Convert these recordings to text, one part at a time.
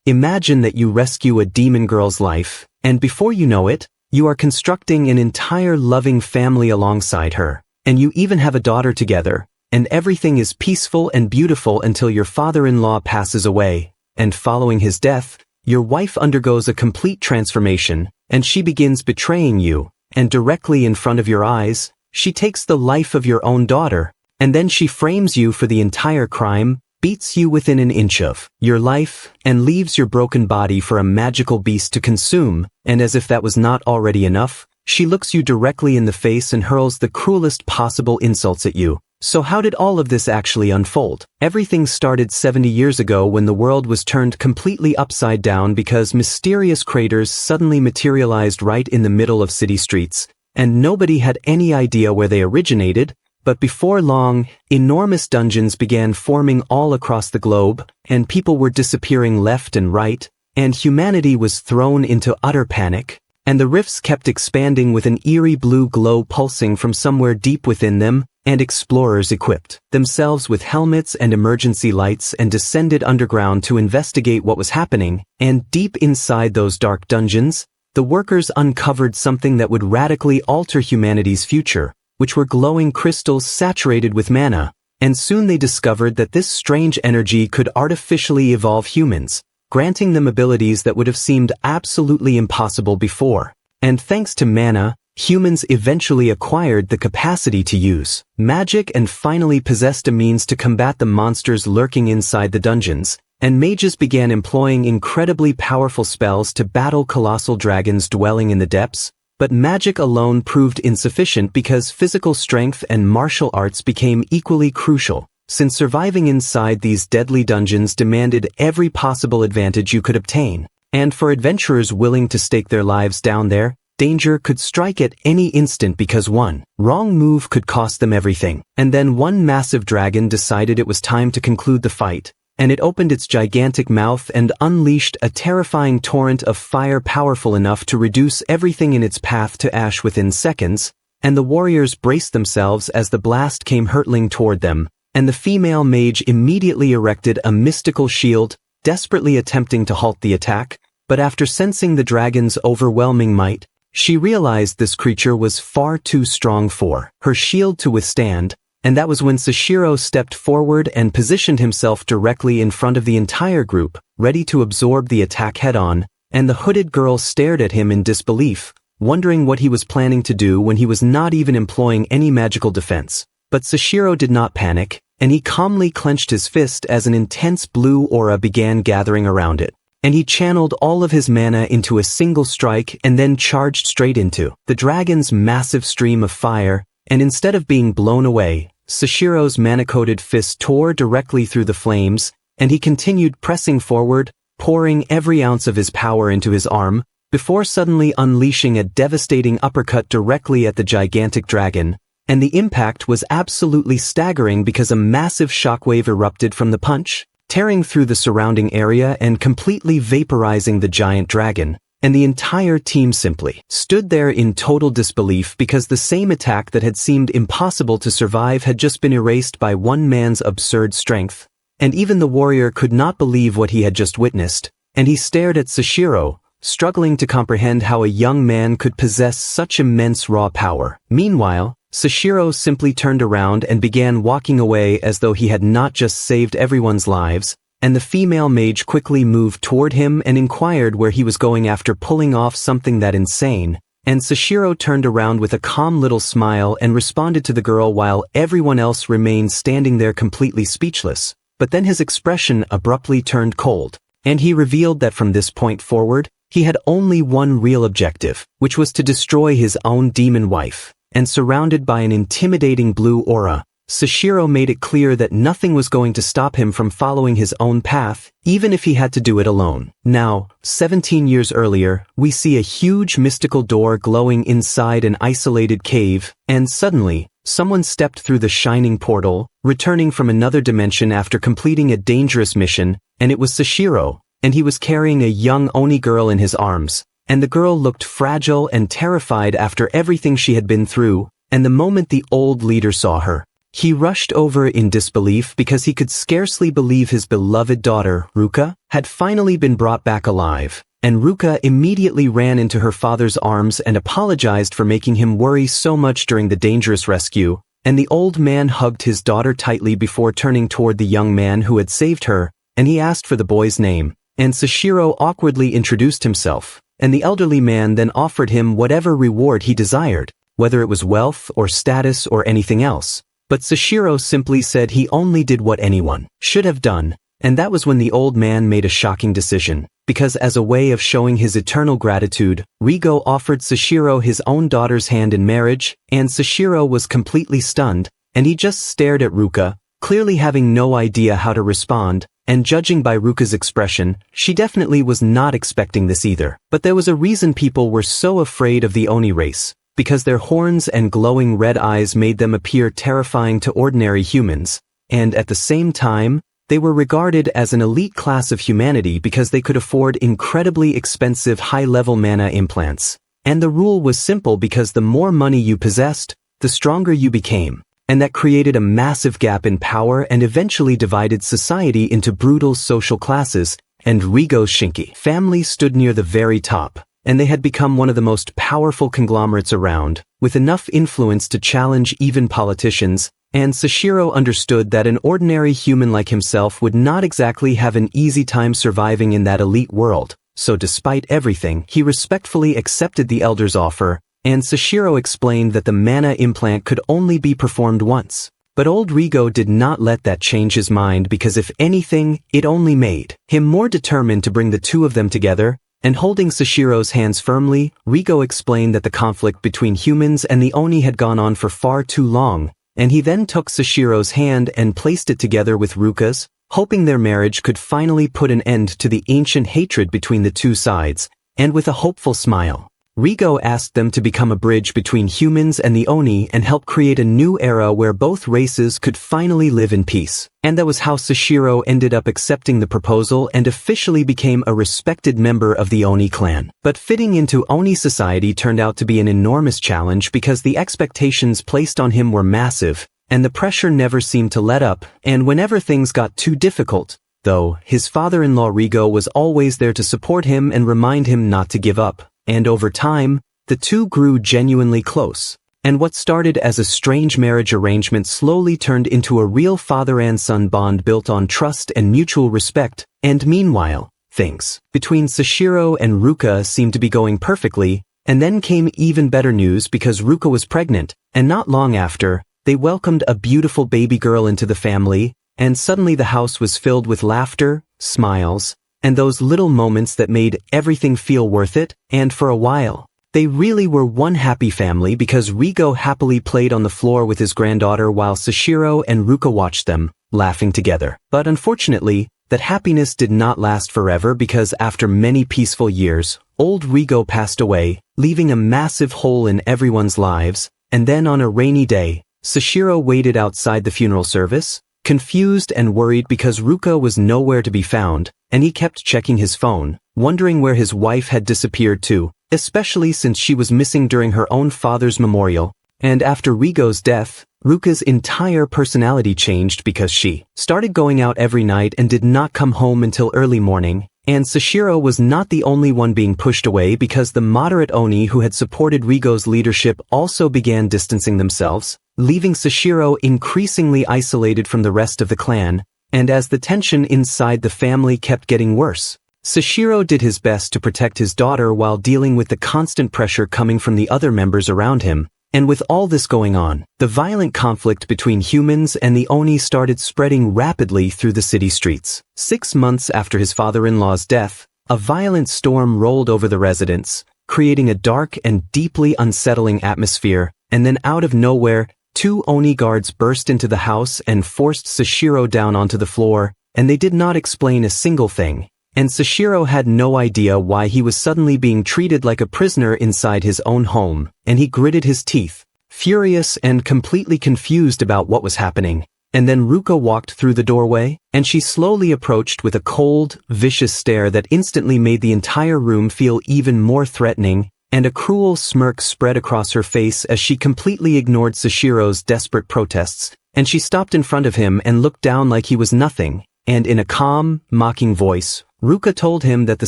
Imagine that you rescue a demon girl's life, and before you know it, you are constructing an entire loving family alongside her, and you even have a daughter together, and everything is peaceful and beautiful until your father-in-law passes away, and following his death, your wife undergoes a complete transformation, and she begins betraying you, and directly in front of your eyes, she takes the life of your own daughter, and then she frames you for the entire crime, beats you within an inch of your life, and leaves your broken body for a magical beast to consume, and as if that was not already enough, she looks you directly in the face and hurls the cruelest possible insults at you. So how did all of this actually unfold? Everything started 70 years ago when the world was turned completely upside down because mysterious craters suddenly materialized right in the middle of city streets, and nobody had any idea where they originated, but before long, enormous dungeons began forming all across the globe, and people were disappearing left and right, and humanity was thrown into utter panic, and the rifts kept expanding with an eerie blue glow pulsing from somewhere deep within them, and explorers equipped themselves with helmets and emergency lights and descended underground to investigate what was happening, and deep inside those dark dungeons, the workers uncovered something that would radically alter humanity's future, which were glowing crystals saturated with mana, and soon they discovered that this strange energy could artificially evolve humans, granting them abilities that would have seemed absolutely impossible before. And thanks to mana, humans eventually acquired the capacity to use magic and finally possessed a means to combat the monsters lurking inside the dungeons, and mages began employing incredibly powerful spells to battle colossal dragons dwelling in the depths, but magic alone proved insufficient because physical strength and martial arts became equally crucial, since surviving inside these deadly dungeons demanded every possible advantage you could obtain, and for adventurers willing to stake their lives down there, danger could strike at any instant because one wrong move could cost them everything. And then one massive dragon decided it was time to conclude the fight, and it opened its gigantic mouth and unleashed a terrifying torrent of fire powerful enough to reduce everything in its path to ash within seconds, and the warriors braced themselves as the blast came hurtling toward them, and the female mage immediately erected a mystical shield, desperately attempting to halt the attack, but after sensing the dragon's overwhelming might, she realized this creature was far too strong for her shield to withstand, and that was when Seishirou stepped forward and positioned himself directly in front of the entire group, ready to absorb the attack head-on, and the hooded girl stared at him in disbelief, wondering what he was planning to do when he was not even employing any magical defense. But Seishirou did not panic, and he calmly clenched his fist as an intense blue aura began gathering around it. And he channeled all of his mana into a single strike and then charged straight into the dragon's massive stream of fire, and instead of being blown away, Seishirou's mana-coated fist tore directly through the flames, and he continued pressing forward, pouring every ounce of his power into his arm, before suddenly unleashing a devastating uppercut directly at the gigantic dragon, and the impact was absolutely staggering because a massive shockwave erupted from the punch, tearing through the surrounding area and completely vaporizing the giant dragon, and the entire team simply stood there in total disbelief because the same attack that had seemed impossible to survive had just been erased by one man's absurd strength, and even the warrior could not believe what he had just witnessed, and he stared at Seishirou, struggling to comprehend how a young man could possess such immense raw power. Meanwhile, Seishirou simply turned around and began walking away as though he had not just saved everyone's lives, and the female mage quickly moved toward him and inquired where he was going after pulling off something that insane, and Seishirou turned around with a calm little smile and responded to the girl while everyone else remained standing there completely speechless, but then his expression abruptly turned cold, and he revealed that from this point forward, he had only one real objective, which was to destroy his own demon wife. And surrounded by an intimidating blue aura, Seishirou made it clear that nothing was going to stop him from following his own path, even if he had to do it alone. Now, 17 years earlier, we see a huge mystical door glowing inside an isolated cave, and suddenly, someone stepped through the shining portal, returning from another dimension after completing a dangerous mission, and it was Seishirou, and he was carrying a young Oni girl in his arms. And the girl looked fragile and terrified after everything she had been through, and the moment the old leader saw her, He rushed over in disbelief because he could scarcely believe his beloved daughter, Ruka, had finally been brought back alive, and Ruka immediately ran into her father's arms and apologized for making him worry so much during the dangerous rescue, and the old man hugged his daughter tightly before turning toward the young man who had saved her, and he asked for the boy's name, and Seishirou awkwardly introduced himself, and the elderly man then offered him whatever reward he desired, whether it was wealth or status or anything else. But Seishirou simply said he only did what anyone should have done, and that was when the old man made a shocking decision, because as a way of showing his eternal gratitude, Rigo offered Seishirou his own daughter's hand in marriage, and Seishirou was completely stunned, and he just stared at Ruka, clearly having no idea how to respond, and judging by Ruka's expression, she definitely was not expecting this either. But there was a reason people were so afraid of the Oni race, because their horns and glowing red eyes made them appear terrifying to ordinary humans, and at the same time, they were regarded as an elite class of humanity because they could afford incredibly expensive high-level mana implants. And the rule was simple because the more money you possessed, the stronger you became, and that created a massive gap in power and eventually divided society into brutal social classes, and Rigo's Shinki family stood near the very top, and they had become one of the most powerful conglomerates around, with enough influence to challenge even politicians, and Seishirou understood that an ordinary human like himself would not exactly have an easy time surviving in that elite world, so despite everything, he respectfully accepted the elder's offer, and Seishirou explained that the mana implant could only be performed once. But old Rigo did not let that change his mind because if anything, it only made him more determined to bring the two of them together, and holding Seishirou's hands firmly, Rigo explained that the conflict between humans and the Oni had gone on for far too long, and he then took Seishirou's hand and placed it together with Ruka's, hoping their marriage could finally put an end to the ancient hatred between the two sides, and with a hopeful smile, Rigo asked them to become a bridge between humans and the Oni and help create a new era where both races could finally live in peace. And that was how Seishirou ended up accepting the proposal and officially became a respected member of the Oni clan. But fitting into Oni society turned out to be an enormous challenge because the expectations placed on him were massive, and the pressure never seemed to let up, and whenever things got too difficult, though, his father-in-law Rigo was always there to support him and remind him not to give up. And over time, the two grew genuinely close, and what started as a strange marriage arrangement slowly turned into a real father and son bond built on trust and mutual respect, and meanwhile, things between Seishirou and Ruka seemed to be going perfectly, and then came even better news because Ruka was pregnant, and not long after, they welcomed a beautiful baby girl into the family, and suddenly the house was filled with laughter, smiles, and those little moments that made everything feel worth it, and for a while, they really were one happy family because Rigo happily played on the floor with his granddaughter while Seishirou and Ruka watched them, laughing together. But unfortunately, that happiness did not last forever because after many peaceful years, old Rigo passed away, leaving a massive hole in everyone's lives, and then on a rainy day, Seishirou waited outside the funeral service, confused and worried because Ruka was nowhere to be found, and he kept checking his phone, wondering where his wife had disappeared to, especially since she was missing during her own father's memorial, and after Rigo's death, Ruka's entire personality changed because she started going out every night and did not come home until early morning, and Seishirou was not the only one being pushed away because the moderate Oni who had supported Rigo's leadership also began distancing themselves, leaving Seishirou increasingly isolated from the rest of the clan, and as the tension inside the family kept getting worse, Seishirou did his best to protect his daughter while dealing with the constant pressure coming from the other members around him, and with all this going on, the violent conflict between humans and the Oni started spreading rapidly through the city streets. 6 months after his father-in-law's death, a violent storm rolled over the residents, creating a dark and deeply unsettling atmosphere, and then out of nowhere, 2 Oni guards burst into the house and forced Seishirou down onto the floor, and they did not explain a single thing, and Seishirou had no idea why he was suddenly being treated like a prisoner inside his own home, and he gritted his teeth, furious and completely confused about what was happening. And then Ruka walked through the doorway, and she slowly approached with a cold, vicious stare that instantly made the entire room feel even more threatening, and a cruel smirk spread across her face as she completely ignored Seishirou's desperate protests, and she stopped in front of him and looked down like he was nothing, and in a calm, mocking voice, Ruka told him that the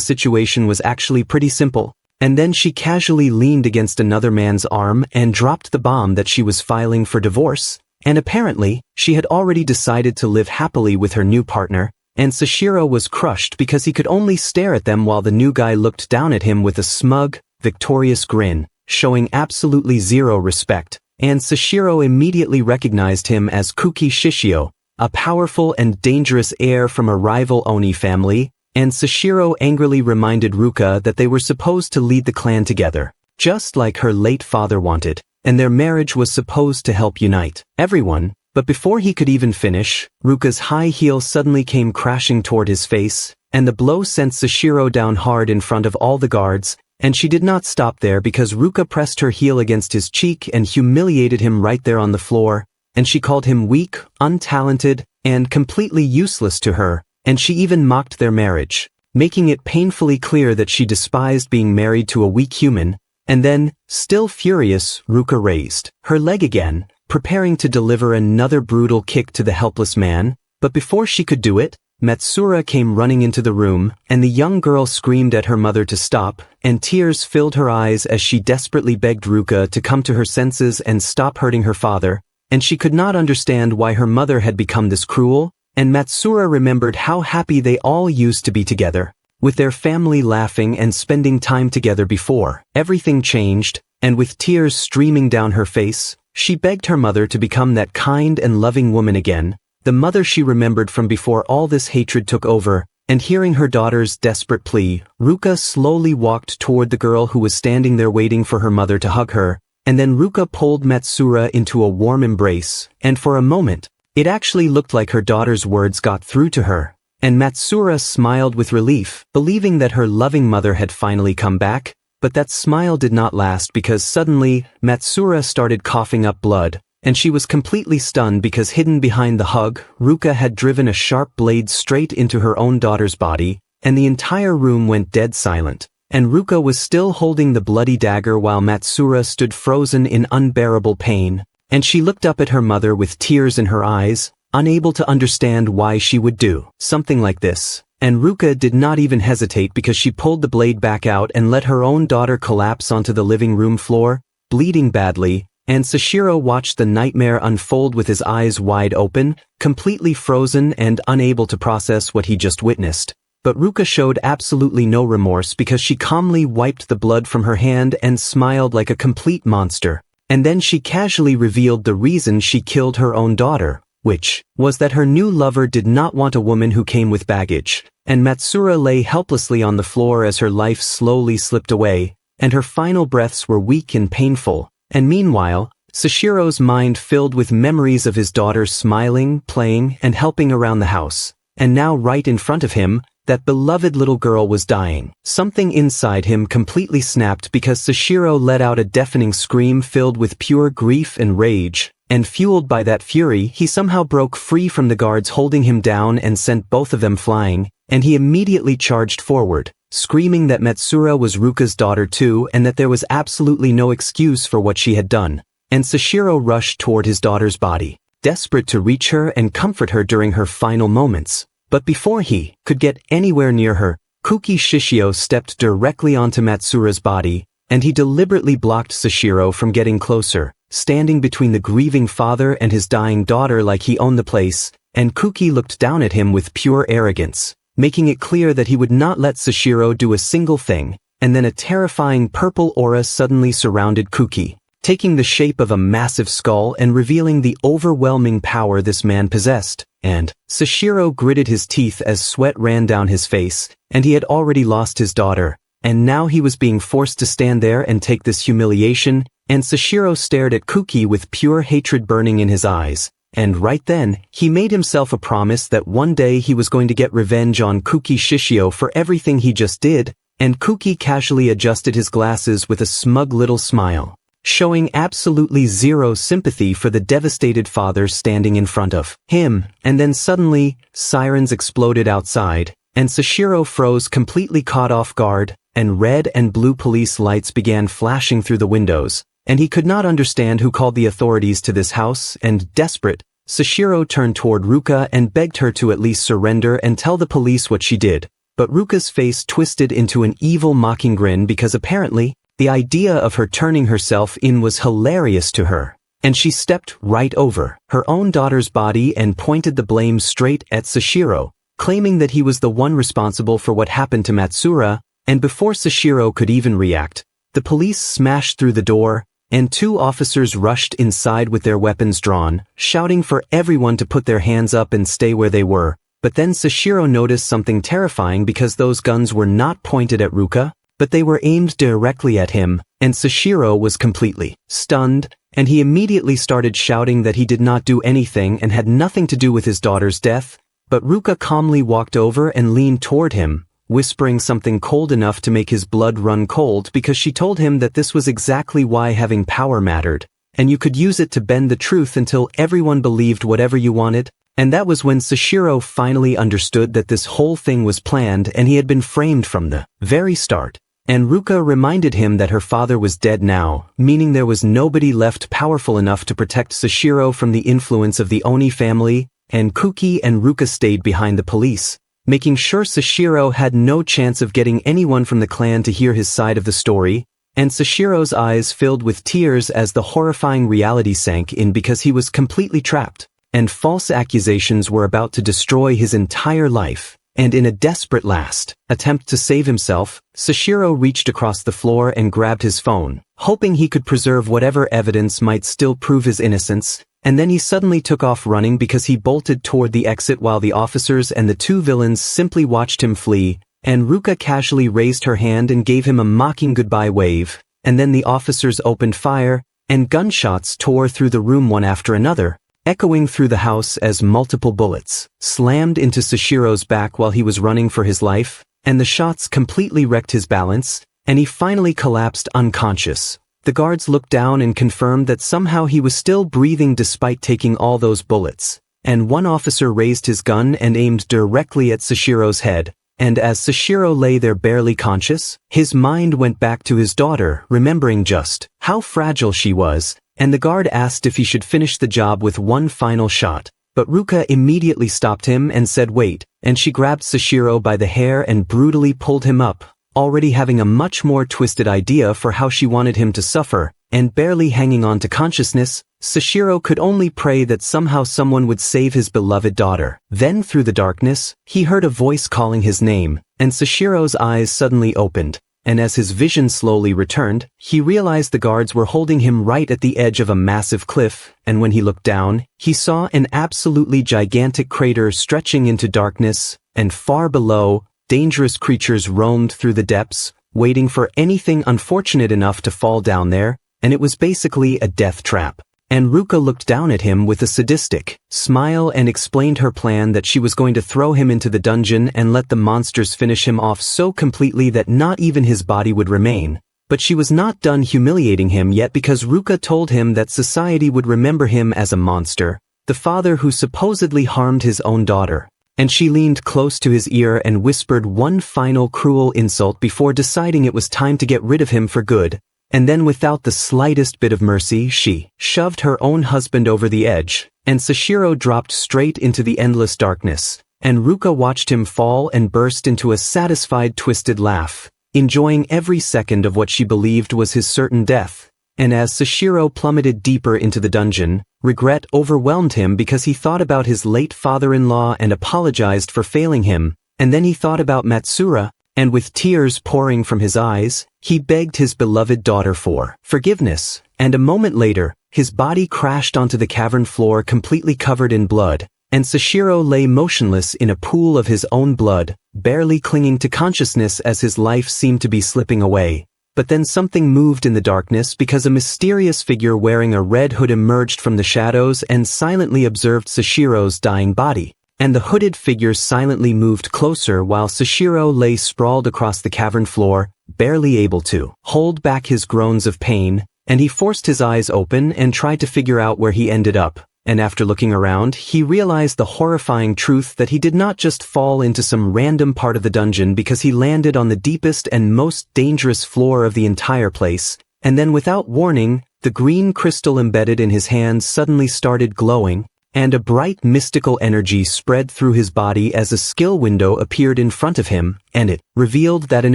situation was actually pretty simple. And then she casually leaned against another man's arm and dropped the bomb that she was filing for divorce, and apparently, she had already decided to live happily with her new partner, and Seishirou was crushed because he could only stare at them while the new guy looked down at him with a smug, victorious grin, showing absolutely zero respect, and Seishirou immediately recognized him as Kuki Shishio, a powerful and dangerous heir from a rival Oni family, and Seishirou angrily reminded Ruka that they were supposed to lead the clan together, just like her late father wanted, and their marriage was supposed to help unite everyone. But before he could even finish, Ruka's high heel suddenly came crashing toward his face, and the blow sent Seishirou down hard in front of all the guards, and she did not stop there because Ruka pressed her heel against his cheek and humiliated him right there on the floor, and she called him weak, untalented, and completely useless to her, and she even mocked their marriage, making it painfully clear that she despised being married to a weak human. And then, still furious, Ruka raised her leg again, preparing to deliver another brutal kick to the helpless man, but before she could do it, Matsura came running into the room, and the young girl screamed at her mother to stop, and tears filled her eyes as she desperately begged Ruka to come to her senses and stop hurting her father, and she could not understand why her mother had become this cruel, and Matsura remembered how happy they all used to be together, with their family laughing and spending time together before everything changed, and with tears streaming down her face, she begged her mother to become that kind and loving woman again, the mother she remembered from before all this hatred took over, and hearing her daughter's desperate plea, Ruka slowly walked toward the girl who was standing there waiting for her mother to hug her, and then Ruka pulled Matsura into a warm embrace, and for a moment, it actually looked like her daughter's words got through to her, and Matsura smiled with relief, believing that her loving mother had finally come back, but that smile did not last because suddenly, Matsura started coughing up blood, and she was completely stunned because hidden behind the hug, Ruka had driven a sharp blade straight into her own daughter's body, and the entire room went dead silent, and Ruka was still holding the bloody dagger while Matsura stood frozen in unbearable pain, and she looked up at her mother with tears in her eyes, unable to understand why she would do something like this. And Ruka did not even hesitate because she pulled the blade back out and let her own daughter collapse onto the living room floor, bleeding badly, and Seishirou watched the nightmare unfold with his eyes wide open, completely frozen and unable to process what he just witnessed. But Ruka showed absolutely no remorse because she calmly wiped the blood from her hand and smiled like a complete monster. And then she casually revealed the reason she killed her own daughter, which was that her new lover did not want a woman who came with baggage, and Matsura lay helplessly on the floor as her life slowly slipped away, and her final breaths were weak and painful, and meanwhile, Seishirou's mind filled with memories of his daughter smiling, playing, and helping around the house, and now right in front of him, that beloved little girl was dying. Something inside him completely snapped because Seishirou let out a deafening scream filled with pure grief and rage, and fueled by that fury, he somehow broke free from the guards holding him down and sent both of them flying, and he immediately charged forward, screaming that Matsura was Ruka's daughter too and that there was absolutely no excuse for what she had done. And Seishirou rushed toward his daughter's body, desperate to reach her and comfort her during her final moments. But before he could get anywhere near her, Kuki Shishio stepped directly onto Matsura's body, and he deliberately blocked Seishirou from getting closer, standing between the grieving father and his dying daughter like he owned the place, and Kuki looked down at him with pure arrogance, making it clear that he would not let Seishirou do a single thing, and then a terrifying purple aura suddenly surrounded Kuki, taking the shape of a massive skull and revealing the overwhelming power this man possessed. And Seishirou gritted his teeth as sweat ran down his face, and he had already lost his daughter, and now he was being forced to stand there and take this humiliation, and Seishirou stared at Kuki with pure hatred burning in his eyes, and right then, he made himself a promise that one day he was going to get revenge on Kuki Shishio for everything he just did, and Kuki casually adjusted his glasses with a smug little smile, showing absolutely zero sympathy for the devastated father standing in front of him, and then suddenly, sirens exploded outside, and Seishirou froze completely caught off guard, and red and blue police lights began flashing through the windows, and he could not understand who called the authorities to this house, and desperate, Seishirou turned toward Ruka and begged her to at least surrender and tell the police what she did. But Ruka's face twisted into an evil mocking grin because apparently, the idea of her turning herself in was hilarious to her. And she stepped right over her own daughter's body and pointed the blame straight at Seishirou, claiming that he was the one responsible for what happened to Matsura, and before Seishirou could even react, the police smashed through the door, and 2 officers rushed inside with their weapons drawn, shouting for everyone to put their hands up and stay where they were. But then Seishirou noticed something terrifying because those guns were not pointed at Ruka, but they were aimed directly at him, and Seishirou was completely stunned, and he immediately started shouting that he did not do anything and had nothing to do with his daughter's death. But Ruka calmly walked over and leaned toward him, whispering something cold enough to make his blood run cold because she told him that this was exactly why having power mattered, and you could use it to bend the truth until everyone believed whatever you wanted. And that was when Seishirou finally understood that this whole thing was planned and he had been framed from the very start. And Ruka reminded him that her father was dead now, meaning there was nobody left powerful enough to protect Seishirou from the influence of the Oni family, and Kuki and Ruka stayed behind the police, making sure Seishirou had no chance of getting anyone from the clan to hear his side of the story, and Seishirou's eyes filled with tears as the horrifying reality sank in because he was completely trapped, and false accusations were about to destroy his entire life. And in a desperate last attempt to save himself, Seishirou reached across the floor and grabbed his phone, hoping he could preserve whatever evidence might still prove his innocence, and then he suddenly took off running because he bolted toward the exit while the officers and the 2 villains simply watched him flee, and Ruka casually raised her hand and gave him a mocking goodbye wave, and then the officers opened fire, and gunshots tore through the room one after another, echoing through the house as multiple bullets slammed into Seishirou's back while he was running for his life, and the shots completely wrecked his balance, and he finally collapsed unconscious. The guards looked down and confirmed that somehow he was still breathing despite taking all those bullets, and one officer raised his gun and aimed directly at Seishirou's head, and as Seishirou lay there barely conscious, his mind went back to his daughter, remembering just how fragile she was, and the guard asked if he should finish the job with one final shot, but Ruka immediately stopped him and said wait, and she grabbed Seishirou by the hair and brutally pulled him up, already having a much more twisted idea for how she wanted him to suffer, and barely hanging on to consciousness, Seishirou could only pray that somehow someone would save his beloved daughter. Then through the darkness, he heard a voice calling his name, and Seishirou's eyes suddenly opened. And as his vision slowly returned, he realized the guards were holding him right at the edge of a massive cliff, and when he looked down, he saw an absolutely gigantic crater stretching into darkness, and far below, dangerous creatures roamed through the depths, waiting for anything unfortunate enough to fall down there, and it was basically a death trap. And Ruka looked down at him with a sadistic smile and explained her plan that she was going to throw him into the dungeon and let the monsters finish him off so completely that not even his body would remain. But she was not done humiliating him yet because Ruka told him that society would remember him as a monster, the father who supposedly harmed his own daughter. And she leaned close to his ear and whispered one final cruel insult before deciding it was time to get rid of him for good. And then without the slightest bit of mercy she shoved her own husband over the edge, and Seishirou dropped straight into the endless darkness, and Ruka watched him fall and burst into a satisfied twisted laugh, enjoying every second of what she believed was his certain death. And as Seishirou plummeted deeper into the dungeon, regret overwhelmed him because he thought about his late father-in-law and apologized for failing him, and then he thought about Matsura, and with tears pouring from his eyes, he begged his beloved daughter for forgiveness, and a moment later, his body crashed onto the cavern floor completely covered in blood, and Seishirou lay motionless in a pool of his own blood, barely clinging to consciousness as his life seemed to be slipping away. But then something moved in the darkness because a mysterious figure wearing a red hood emerged from the shadows and silently observed Seishirou's dying body. And the hooded figure silently moved closer while Seishirou lay sprawled across the cavern floor, barely able to hold back his groans of pain, and he forced his eyes open and tried to figure out where he ended up, and after looking around, he realized the horrifying truth that he did not just fall into some random part of the dungeon because he landed on the deepest and most dangerous floor of the entire place, and then without warning, the green crystal embedded in his hands suddenly started glowing, and a bright mystical energy spread through his body as a skill window appeared in front of him, and it revealed that an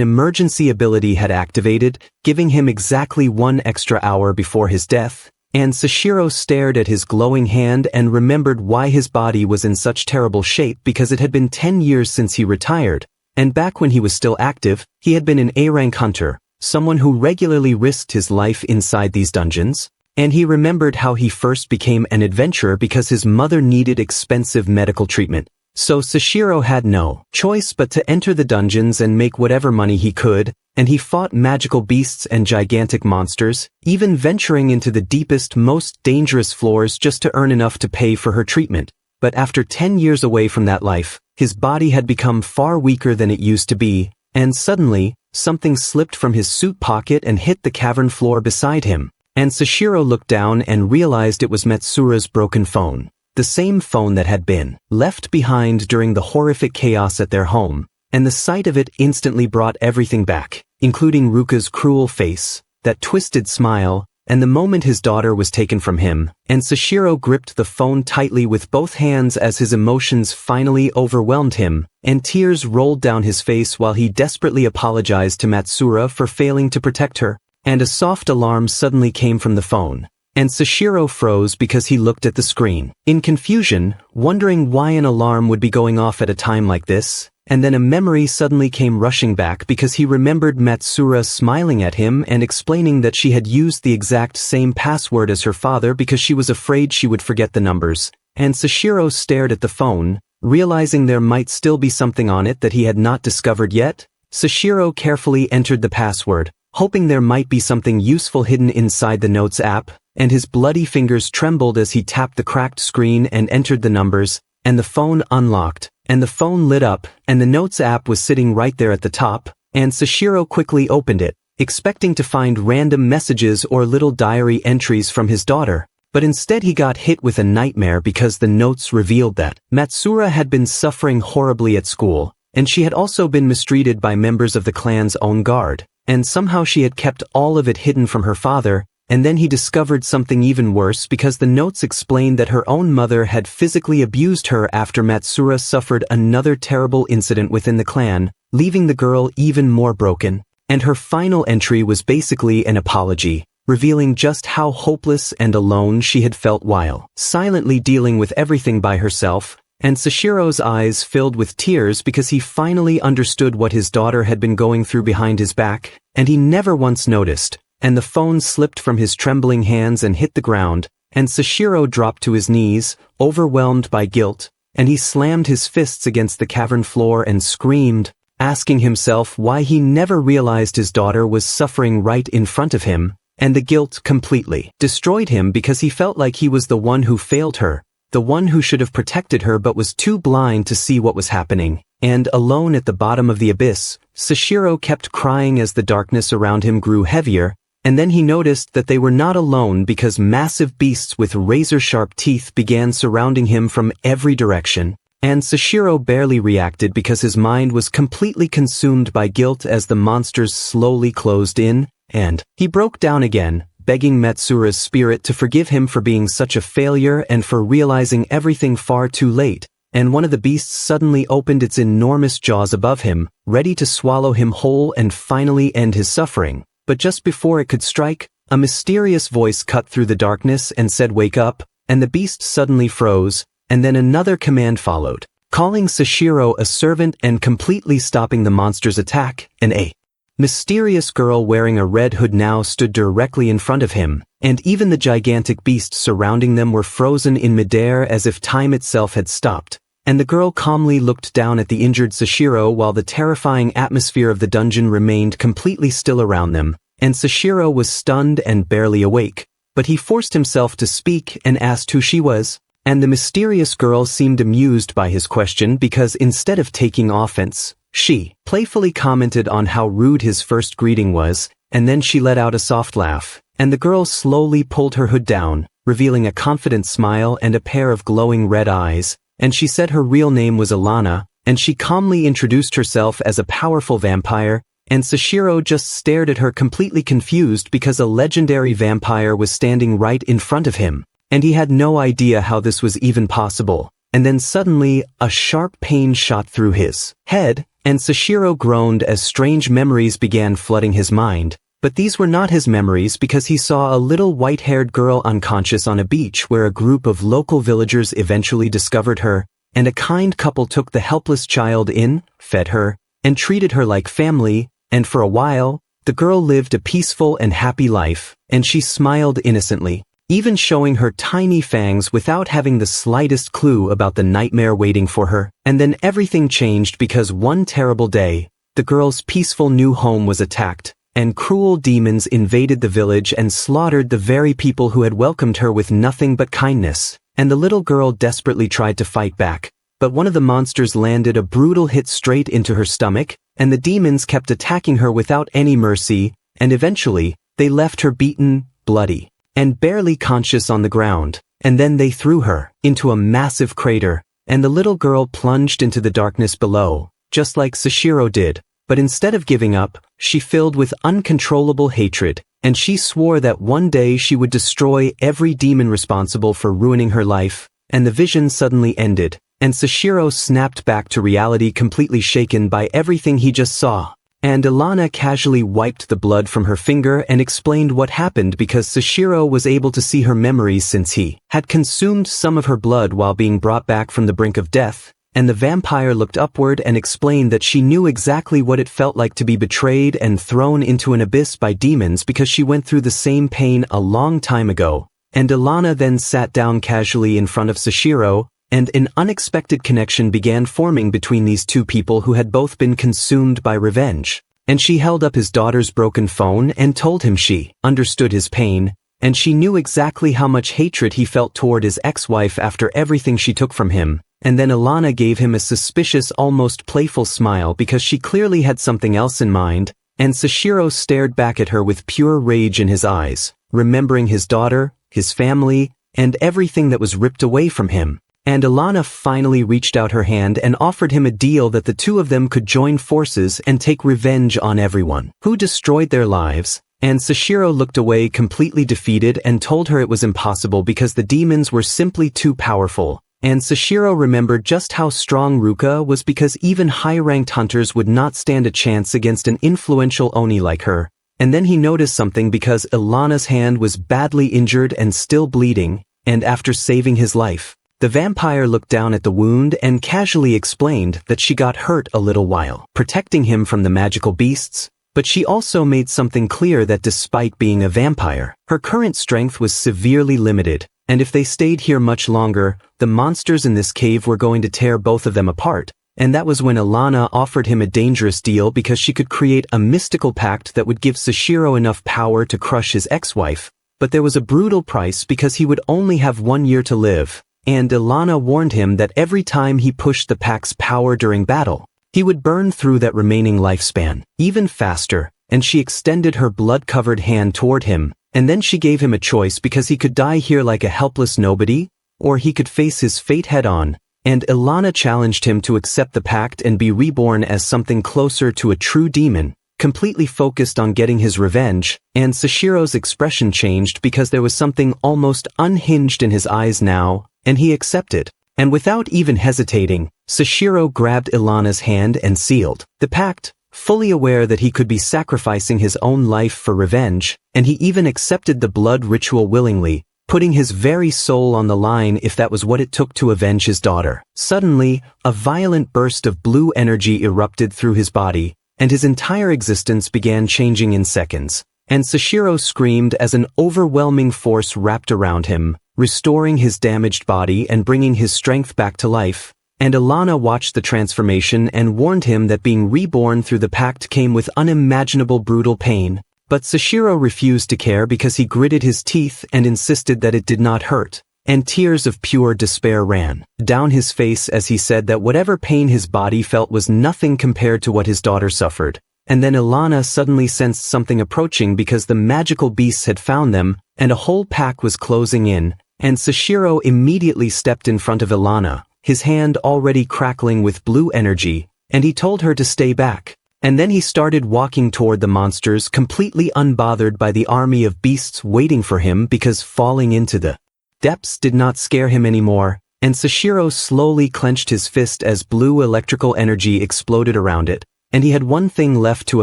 emergency ability had activated, giving him exactly 1 extra hour before his death. And Seishirou stared at his glowing hand and remembered why his body was in such terrible shape, because it had been 10 years since he retired, and back when he was still active, he had been an A-rank hunter, someone who regularly risked his life inside these dungeons. And he remembered how he first became an adventurer because his mother needed expensive medical treatment. So Seishirou had no choice but to enter the dungeons and make whatever money he could, and he fought magical beasts and gigantic monsters, even venturing into the deepest, most dangerous floors just to earn enough to pay for her treatment. But after 10 years away from that life, his body had become far weaker than it used to be, and suddenly, something slipped from his suit pocket and hit the cavern floor beside him. And Seishirou looked down and realized it was Matsura's broken phone. The same phone that had been left behind during the horrific chaos at their home, and the sight of it instantly brought everything back, including Ruka's cruel face, that twisted smile, and the moment his daughter was taken from him, and Seishirou gripped the phone tightly with both hands as his emotions finally overwhelmed him, and tears rolled down his face while he desperately apologized to Matsura for failing to protect her. And a soft alarm suddenly came from the phone, and Seishirou froze because he looked at the screen, in confusion, wondering why an alarm would be going off at a time like this, and then a memory suddenly came rushing back because he remembered Matsura smiling at him and explaining that she had used the exact same password as her father because she was afraid she would forget the numbers, and Seishirou stared at the phone, realizing there might still be something on it that he had not discovered yet. Seishirou carefully entered the password, hoping there might be something useful hidden inside the Notes app, and his bloody fingers trembled as he tapped the cracked screen and entered the numbers, and the phone unlocked, and the phone lit up, and the Notes app was sitting right there at the top, and Seishirou quickly opened it, expecting to find random messages or little diary entries from his daughter. But instead he got hit with a nightmare because the notes revealed that Matsura had been suffering horribly at school, and she had also been mistreated by members of the clan's own guard. And somehow she had kept all of it hidden from her father, and then he discovered something even worse because the notes explained that her own mother had physically abused her after Matsura suffered another terrible incident within the clan, leaving the girl even more broken. And her final entry was basically an apology, revealing just how hopeless and alone she had felt while silently dealing with everything by herself. And Seishirou's eyes filled with tears because he finally understood what his daughter had been going through behind his back, and he never once noticed, and the phone slipped from his trembling hands and hit the ground, and Seishirou dropped to his knees, overwhelmed by guilt, and he slammed his fists against the cavern floor and screamed, asking himself why he never realized his daughter was suffering right in front of him, and the guilt completely destroyed him because he felt like he was the one who failed her, the one who should have protected her but was too blind to see what was happening. And alone at the bottom of the abyss, Seishirou kept crying as the darkness around him grew heavier, and then he noticed that they were not alone because massive beasts with razor-sharp teeth began surrounding him from every direction. And Seishirou barely reacted because his mind was completely consumed by guilt as the monsters slowly closed in, and he broke down again, begging Matsura's spirit to forgive him for being such a failure and for realizing everything far too late. And one of the beasts suddenly opened its enormous jaws above him, ready to swallow him whole and finally end his suffering. But just before it could strike, a mysterious voice cut through the darkness and said, "Wake up," and the beast suddenly froze, and then another command followed, calling Seishirou a servant and completely stopping the monster's attack, and a mysterious girl wearing a red hood now stood directly in front of him, and even the gigantic beasts surrounding them were frozen in midair as if time itself had stopped. And the girl calmly looked down at the injured Seishirou while the terrifying atmosphere of the dungeon remained completely still around them, and Seishirou was stunned and barely awake, but he forced himself to speak and asked who she was, and the mysterious girl seemed amused by his question because instead of taking offense, she playfully commented on how rude his first greeting was, and then she let out a soft laugh, and the girl slowly pulled her hood down, revealing a confident smile and a pair of glowing red eyes, and she said her real name was Alana, and she calmly introduced herself as a powerful vampire, and Seishirou just stared at her completely confused because a legendary vampire was standing right in front of him. and he had no idea how this was even possible. And then suddenly, a sharp pain shot through his head, and Seishirou groaned as strange memories began flooding his mind. But these were not his memories because he saw a little white-haired girl unconscious on a beach where a group of local villagers eventually discovered her, and a kind couple took the helpless child in, fed her, and treated her like family, and for a while, the girl lived a peaceful and happy life, and she smiled innocently, even showing her tiny fangs without having the slightest clue about the nightmare waiting for her. And then everything changed because one terrible day, the girl's peaceful new home was attacked, and cruel demons invaded the village and slaughtered the very people who had welcomed her with nothing but kindness. And the little girl desperately tried to fight back, but one of the monsters landed a brutal hit straight into her stomach, and the demons kept attacking her without any mercy, and eventually, they left her beaten, bloody, and barely conscious on the ground, and then they threw her into a massive crater, and the little girl plunged into the darkness below, just like Seishirou did. But instead of giving up, she filled with uncontrollable hatred, and she swore that one day she would destroy every demon responsible for ruining her life. And the vision suddenly ended, and Seishirou snapped back to reality completely shaken by everything he just saw. And Ilana casually wiped the blood from her finger and explained what happened because Seishirou was able to see her memories since he had consumed some of her blood while being brought back from the brink of death. And the vampire looked upward and explained that she knew exactly what it felt like to be betrayed and thrown into an abyss by demons because she went through the same pain a long time ago. And Ilana then sat down casually in front of Seishirou, and an unexpected connection began forming between these two people who had both been consumed by revenge. And she held up his daughter's broken phone and told him she understood his pain, and she knew exactly how much hatred he felt toward his ex-wife after everything she took from him. And then Ilana gave him a suspicious, almost playful smile because she clearly had something else in mind, and Seishirou stared back at her with pure rage in his eyes, remembering his daughter, his family, and everything that was ripped away from him. And Ilana finally reached out her hand and offered him a deal that the two of them could join forces and take revenge on everyone who destroyed their lives. And Seishirou looked away completely defeated and told her it was impossible because the demons were simply too powerful. And Seishirou remembered just how strong Ruka was because even high-ranked hunters would not stand a chance against an influential Oni like her. And then he noticed something because Ilana's hand was badly injured and still bleeding, and after saving his life, the vampire looked down at the wound and casually explained that she got hurt a little while protecting him from the magical beasts, but she also made something clear that despite being a vampire, her current strength was severely limited, and if they stayed here much longer, the monsters in this cave were going to tear both of them apart. And that was when Ilana offered him a dangerous deal because she could create a mystical pact that would give Seishirou enough power to crush his ex-wife, but there was a brutal price because he would only have 1 year to live. And Ilana warned him that every time he pushed the pack's power during battle, he would burn through that remaining lifespan even faster, and she extended her blood-covered hand toward him, and then she gave him a choice because he could die here like a helpless nobody, or he could face his fate head-on, and Ilana challenged him to accept the pact and be reborn as something closer to a true demon, completely focused on getting his revenge. And Seishirou's expression changed because there was something almost unhinged in his eyes now, and he accepted. And without even hesitating, Seishirou grabbed Ilana's hand and sealed the pact, fully aware that he could be sacrificing his own life for revenge, and he even accepted the blood ritual willingly, putting his very soul on the line if that was what it took to avenge his daughter. Suddenly, a violent burst of blue energy erupted through his body, and his entire existence began changing in seconds. And Seishirou screamed as an overwhelming force wrapped around him, restoring his damaged body and bringing his strength back to life. And Ilana watched the transformation and warned him that being reborn through the pact came with unimaginable brutal pain. But Seishirou refused to care because he gritted his teeth and insisted that it did not hurt. And tears of pure despair ran down his face as he said that whatever pain his body felt was nothing compared to what his daughter suffered. And then Ilana suddenly sensed something approaching because the magical beasts had found them, and a whole pack was closing in, and Seishirou immediately stepped in front of Ilana, his hand already crackling with blue energy, and he told her to stay back. And then he started walking toward the monsters completely unbothered by the army of beasts waiting for him because falling into the depths did not scare him anymore, and Seishirou slowly clenched his fist as blue electrical energy exploded around it, and he had one thing left to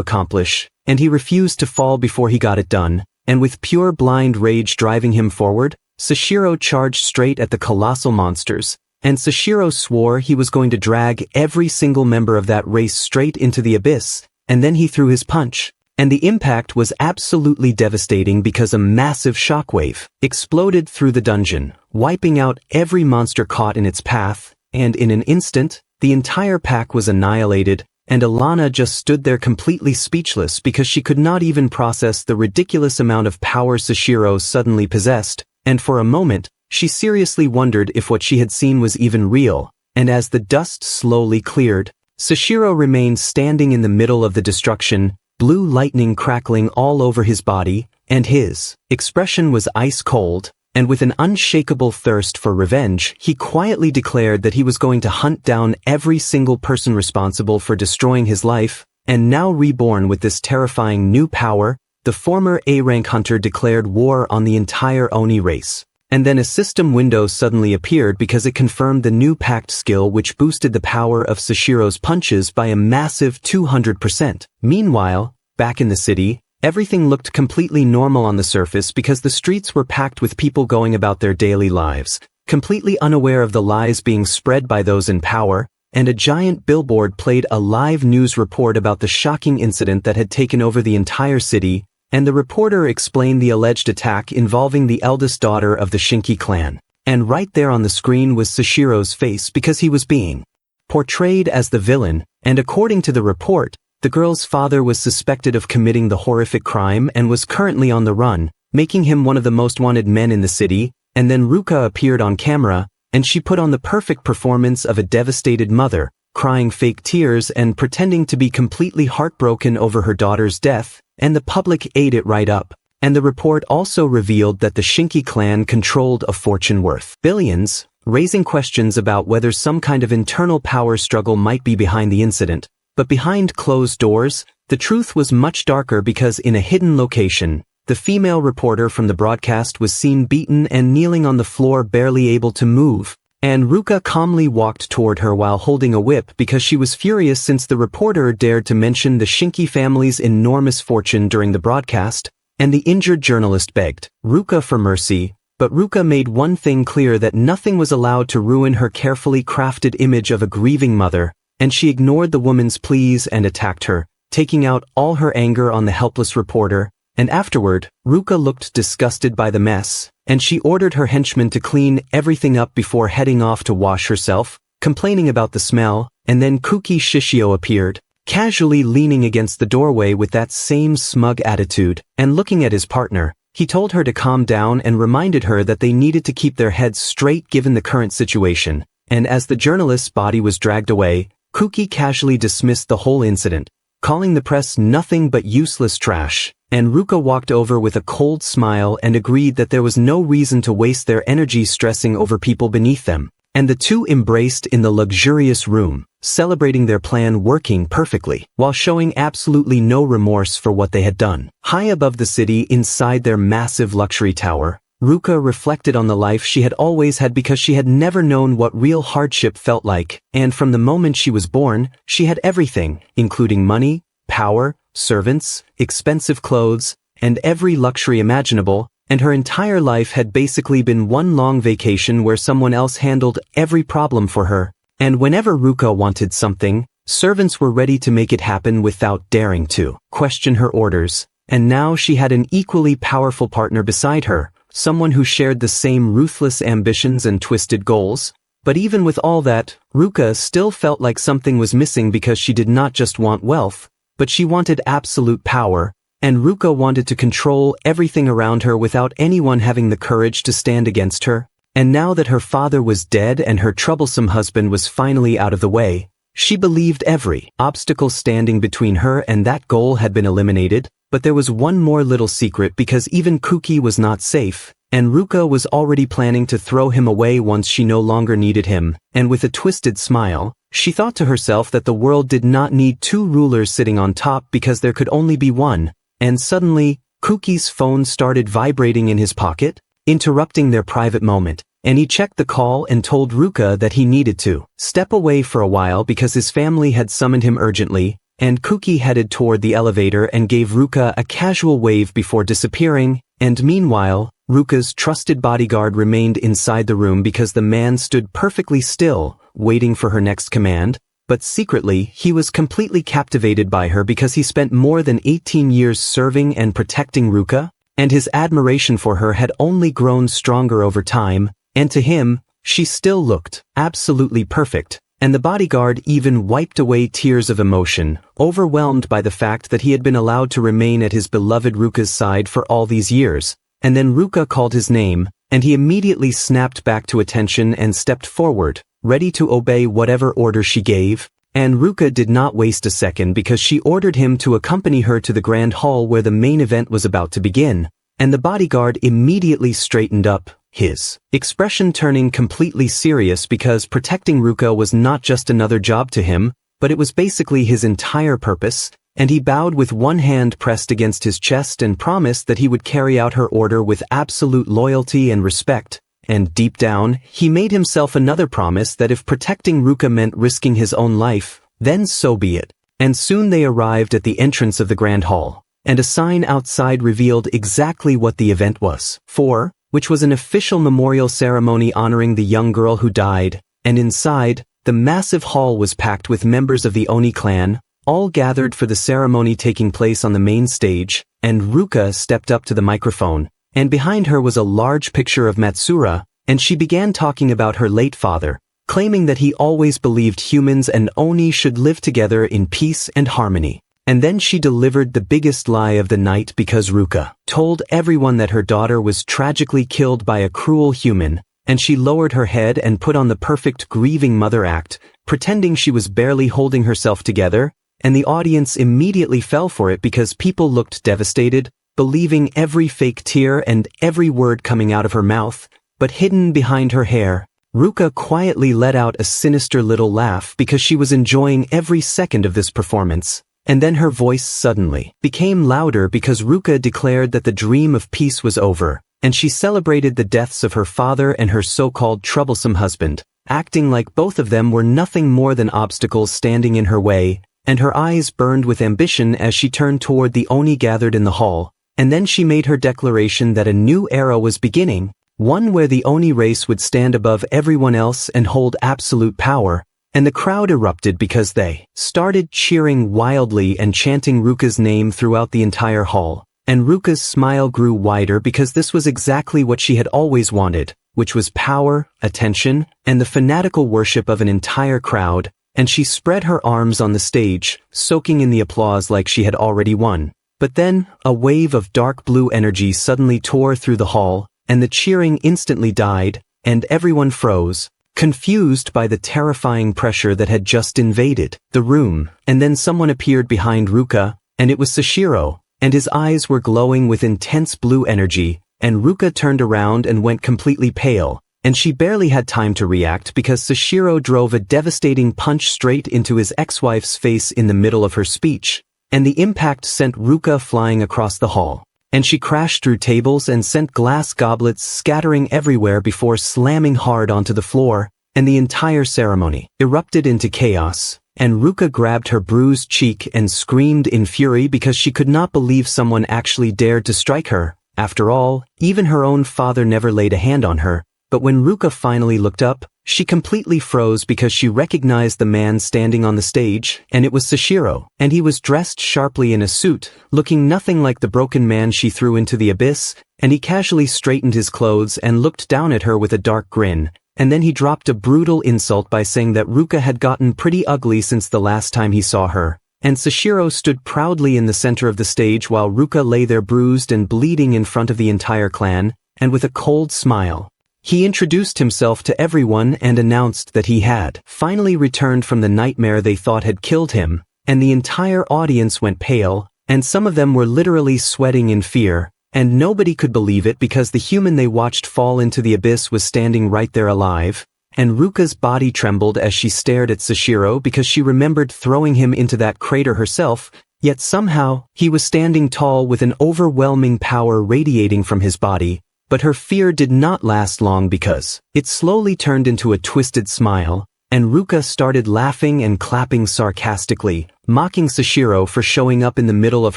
accomplish, and he refused to fall before he got it done, and with pure blind rage driving him forward, Seishirou charged straight at the colossal monsters, and Seishirou swore he was going to drag every single member of that race straight into the abyss, and then he threw his punch. And the impact was absolutely devastating because a massive shockwave exploded through the dungeon, wiping out every monster caught in its path, and in an instant, the entire pack was annihilated, and Alana just stood there completely speechless because she could not even process the ridiculous amount of power Seishirou suddenly possessed, and for a moment, she seriously wondered if what she had seen was even real, and as the dust slowly cleared, Seishirou remained standing in the middle of the destruction, blue lightning crackling all over his body, and his expression was ice cold, and with an unshakable thirst for revenge, he quietly declared that he was going to hunt down every single person responsible for destroying his life, and now reborn with this terrifying new power, the former A-rank hunter declared war on the entire Oni race. And then a system window suddenly appeared because it confirmed the new pact skill which boosted the power of Seishirou's punches by a massive 200%. Meanwhile, back in the city, everything looked completely normal on the surface because the streets were packed with people going about their daily lives, completely unaware of the lies being spread by those in power, and a giant billboard played a live news report about the shocking incident that had taken over the entire city, and the reporter explained the alleged attack involving the eldest daughter of the Shinki clan. And right there on the screen was Seishirou's face because he was being portrayed as the villain, and according to the report, the girl's father was suspected of committing the horrific crime and was currently on the run, making him one of the most wanted men in the city, and then Ruka appeared on camera, and she put on the perfect performance of a devastated mother, crying fake tears and pretending to be completely heartbroken over her daughter's death, and the public ate it right up. And the report also revealed that the Shinki clan controlled a fortune worth billions, raising questions about whether some kind of internal power struggle might be behind the incident. But behind closed doors, the truth was much darker because in a hidden location, the female reporter from the broadcast was seen beaten and kneeling on the floor barely able to move, and Ruka calmly walked toward her while holding a whip because she was furious since the reporter dared to mention the Shinki family's enormous fortune during the broadcast, and the injured journalist begged Ruka for mercy, but Ruka made one thing clear, that nothing was allowed to ruin her carefully crafted image of a grieving mother, and she ignored the woman's pleas and attacked her, taking out all her anger on the helpless reporter. And afterward, Ruka looked disgusted by the mess, and she ordered her henchmen to clean everything up before heading off to wash herself, complaining about the smell, and then Kuki Shishio appeared, casually leaning against the doorway with that same smug attitude, and looking at his partner, he told her to calm down and reminded her that they needed to keep their heads straight given the current situation, and as the journalist's body was dragged away, Kuki casually dismissed the whole incident, calling the press nothing but useless trash. And Ruka walked over with a cold smile and agreed that there was no reason to waste their energy stressing over people beneath them. And the two embraced in the luxurious room, celebrating their plan working perfectly, while showing absolutely no remorse for what they had done. High above the city inside their massive luxury tower, Ruka reflected on the life she had always had because she had never known what real hardship felt like, and from the moment she was born, she had everything, including money, power, servants, expensive clothes, and every luxury imaginable, and her entire life had basically been one long vacation where someone else handled every problem for her. And whenever Ruka wanted something, servants were ready to make it happen without daring to question her orders, and now she had an equally powerful partner beside her, someone who shared the same ruthless ambitions and twisted goals. But even with all that, Ruka still felt like something was missing because she did not just want wealth, but she wanted absolute power, and Ruka wanted to control everything around her without anyone having the courage to stand against her. And now that her father was dead and her troublesome husband was finally out of the way, she believed every obstacle standing between her and that goal had been eliminated. But there was one more little secret because even Kuki was not safe, and Ruka was already planning to throw him away once she no longer needed him, and with a twisted smile, she thought to herself that the world did not need two rulers sitting on top because there could only be one, and suddenly, Kuki's phone started vibrating in his pocket, interrupting their private moment, and he checked the call and told Ruka that he needed to step away for a while because his family had summoned him urgently, and Kuki headed toward the elevator and gave Ruka a casual wave before disappearing, and meanwhile, Ruka's trusted bodyguard remained inside the room because the man stood perfectly still, waiting for her next command, but secretly he was completely captivated by her because he spent more than 18 years serving and protecting Ruka, and his admiration for her had only grown stronger over time, and to him, she still looked absolutely perfect, and the bodyguard even wiped away tears of emotion, overwhelmed by the fact that he had been allowed to remain at his beloved Ruka's side for all these years. And then Ruka called his name, and he immediately snapped back to attention and stepped forward, ready to obey whatever order she gave. And Ruka did not waste a second because she ordered him to accompany her to the grand hall where the main event was about to begin, and the bodyguard immediately straightened up, his expression turning completely serious because protecting Ruka was not just another job to him, but it was basically his entire purpose, and he bowed with one hand pressed against his chest and promised that he would carry out her order with absolute loyalty and respect. And deep down, he made himself another promise that if protecting Ruka meant risking his own life, then so be it. And soon they arrived at the entrance of the grand hall, and a sign outside revealed exactly what the event was for, which was an official memorial ceremony honoring the young girl who died, and inside, the massive hall was packed with members of the Oni clan, all gathered for the ceremony taking place on the main stage, and Ruka stepped up to the microphone, and behind her was a large picture of Matsura, and she began talking about her late father, claiming that he always believed humans and Oni should live together in peace and harmony. And then she delivered the biggest lie of the night because Ruka told everyone that her daughter was tragically killed by a cruel human, and she lowered her head and put on the perfect grieving mother act, pretending she was barely holding herself together, and the audience immediately fell for it because people looked devastated, believing every fake tear and every word coming out of her mouth, but hidden behind her hair, Ruka quietly let out a sinister little laugh because she was enjoying every second of this performance. And then her voice suddenly became louder because Ruka declared that the dream of peace was over, and she celebrated the deaths of her father and her so-called troublesome husband, acting like both of them were nothing more than obstacles standing in her way, and her eyes burned with ambition as she turned toward the Oni gathered in the hall, and then she made her declaration that a new era was beginning, one where the Oni race would stand above everyone else and hold absolute power, and the crowd erupted because they started cheering wildly and chanting Ruka's name throughout the entire hall, and Ruka's smile grew wider because this was exactly what she had always wanted, which was power, attention, and the fanatical worship of an entire crowd, and she spread her arms on the stage, soaking in the applause like she had already won. But then, a wave of dark blue energy suddenly tore through the hall, and the cheering instantly died, and everyone froze, confused by the terrifying pressure that had just invaded the room, and then someone appeared behind Ruka, and it was Seishirou, and his eyes were glowing with intense blue energy, and Ruka turned around and went completely pale, and she barely had time to react because Seishirou drove a devastating punch straight into his ex-wife's face in the middle of her speech, and the impact sent Ruka flying across the hall, and she crashed through tables and sent glass goblets scattering everywhere before slamming hard onto the floor, and the entire ceremony erupted into chaos, and Ruka grabbed her bruised cheek and screamed in fury because she could not believe someone actually dared to strike her. After all, even her own father never laid a hand on her, but when Ruka finally looked up, she completely froze because she recognized the man standing on the stage, and it was Seishirou, and he was dressed sharply in a suit, looking nothing like the broken man she threw into the abyss, and he casually straightened his clothes and looked down at her with a dark grin, and then he dropped a brutal insult by saying that Ruka had gotten pretty ugly since the last time he saw her, and Seishirou stood proudly in the center of the stage while Ruka lay there bruised and bleeding in front of the entire clan, and with a cold smile, he introduced himself to everyone and announced that he had finally returned from the nightmare they thought had killed him, and the entire audience went pale, and some of them were literally sweating in fear, and nobody could believe it because the human they watched fall into the abyss was standing right there alive, and Ruka's body trembled as she stared at Seishirou because she remembered throwing him into that crater herself, yet somehow, he was standing tall with an overwhelming power radiating from his body, but her fear did not last long because it slowly turned into a twisted smile, and Ruka started laughing and clapping sarcastically, mocking Seishirou for showing up in the middle of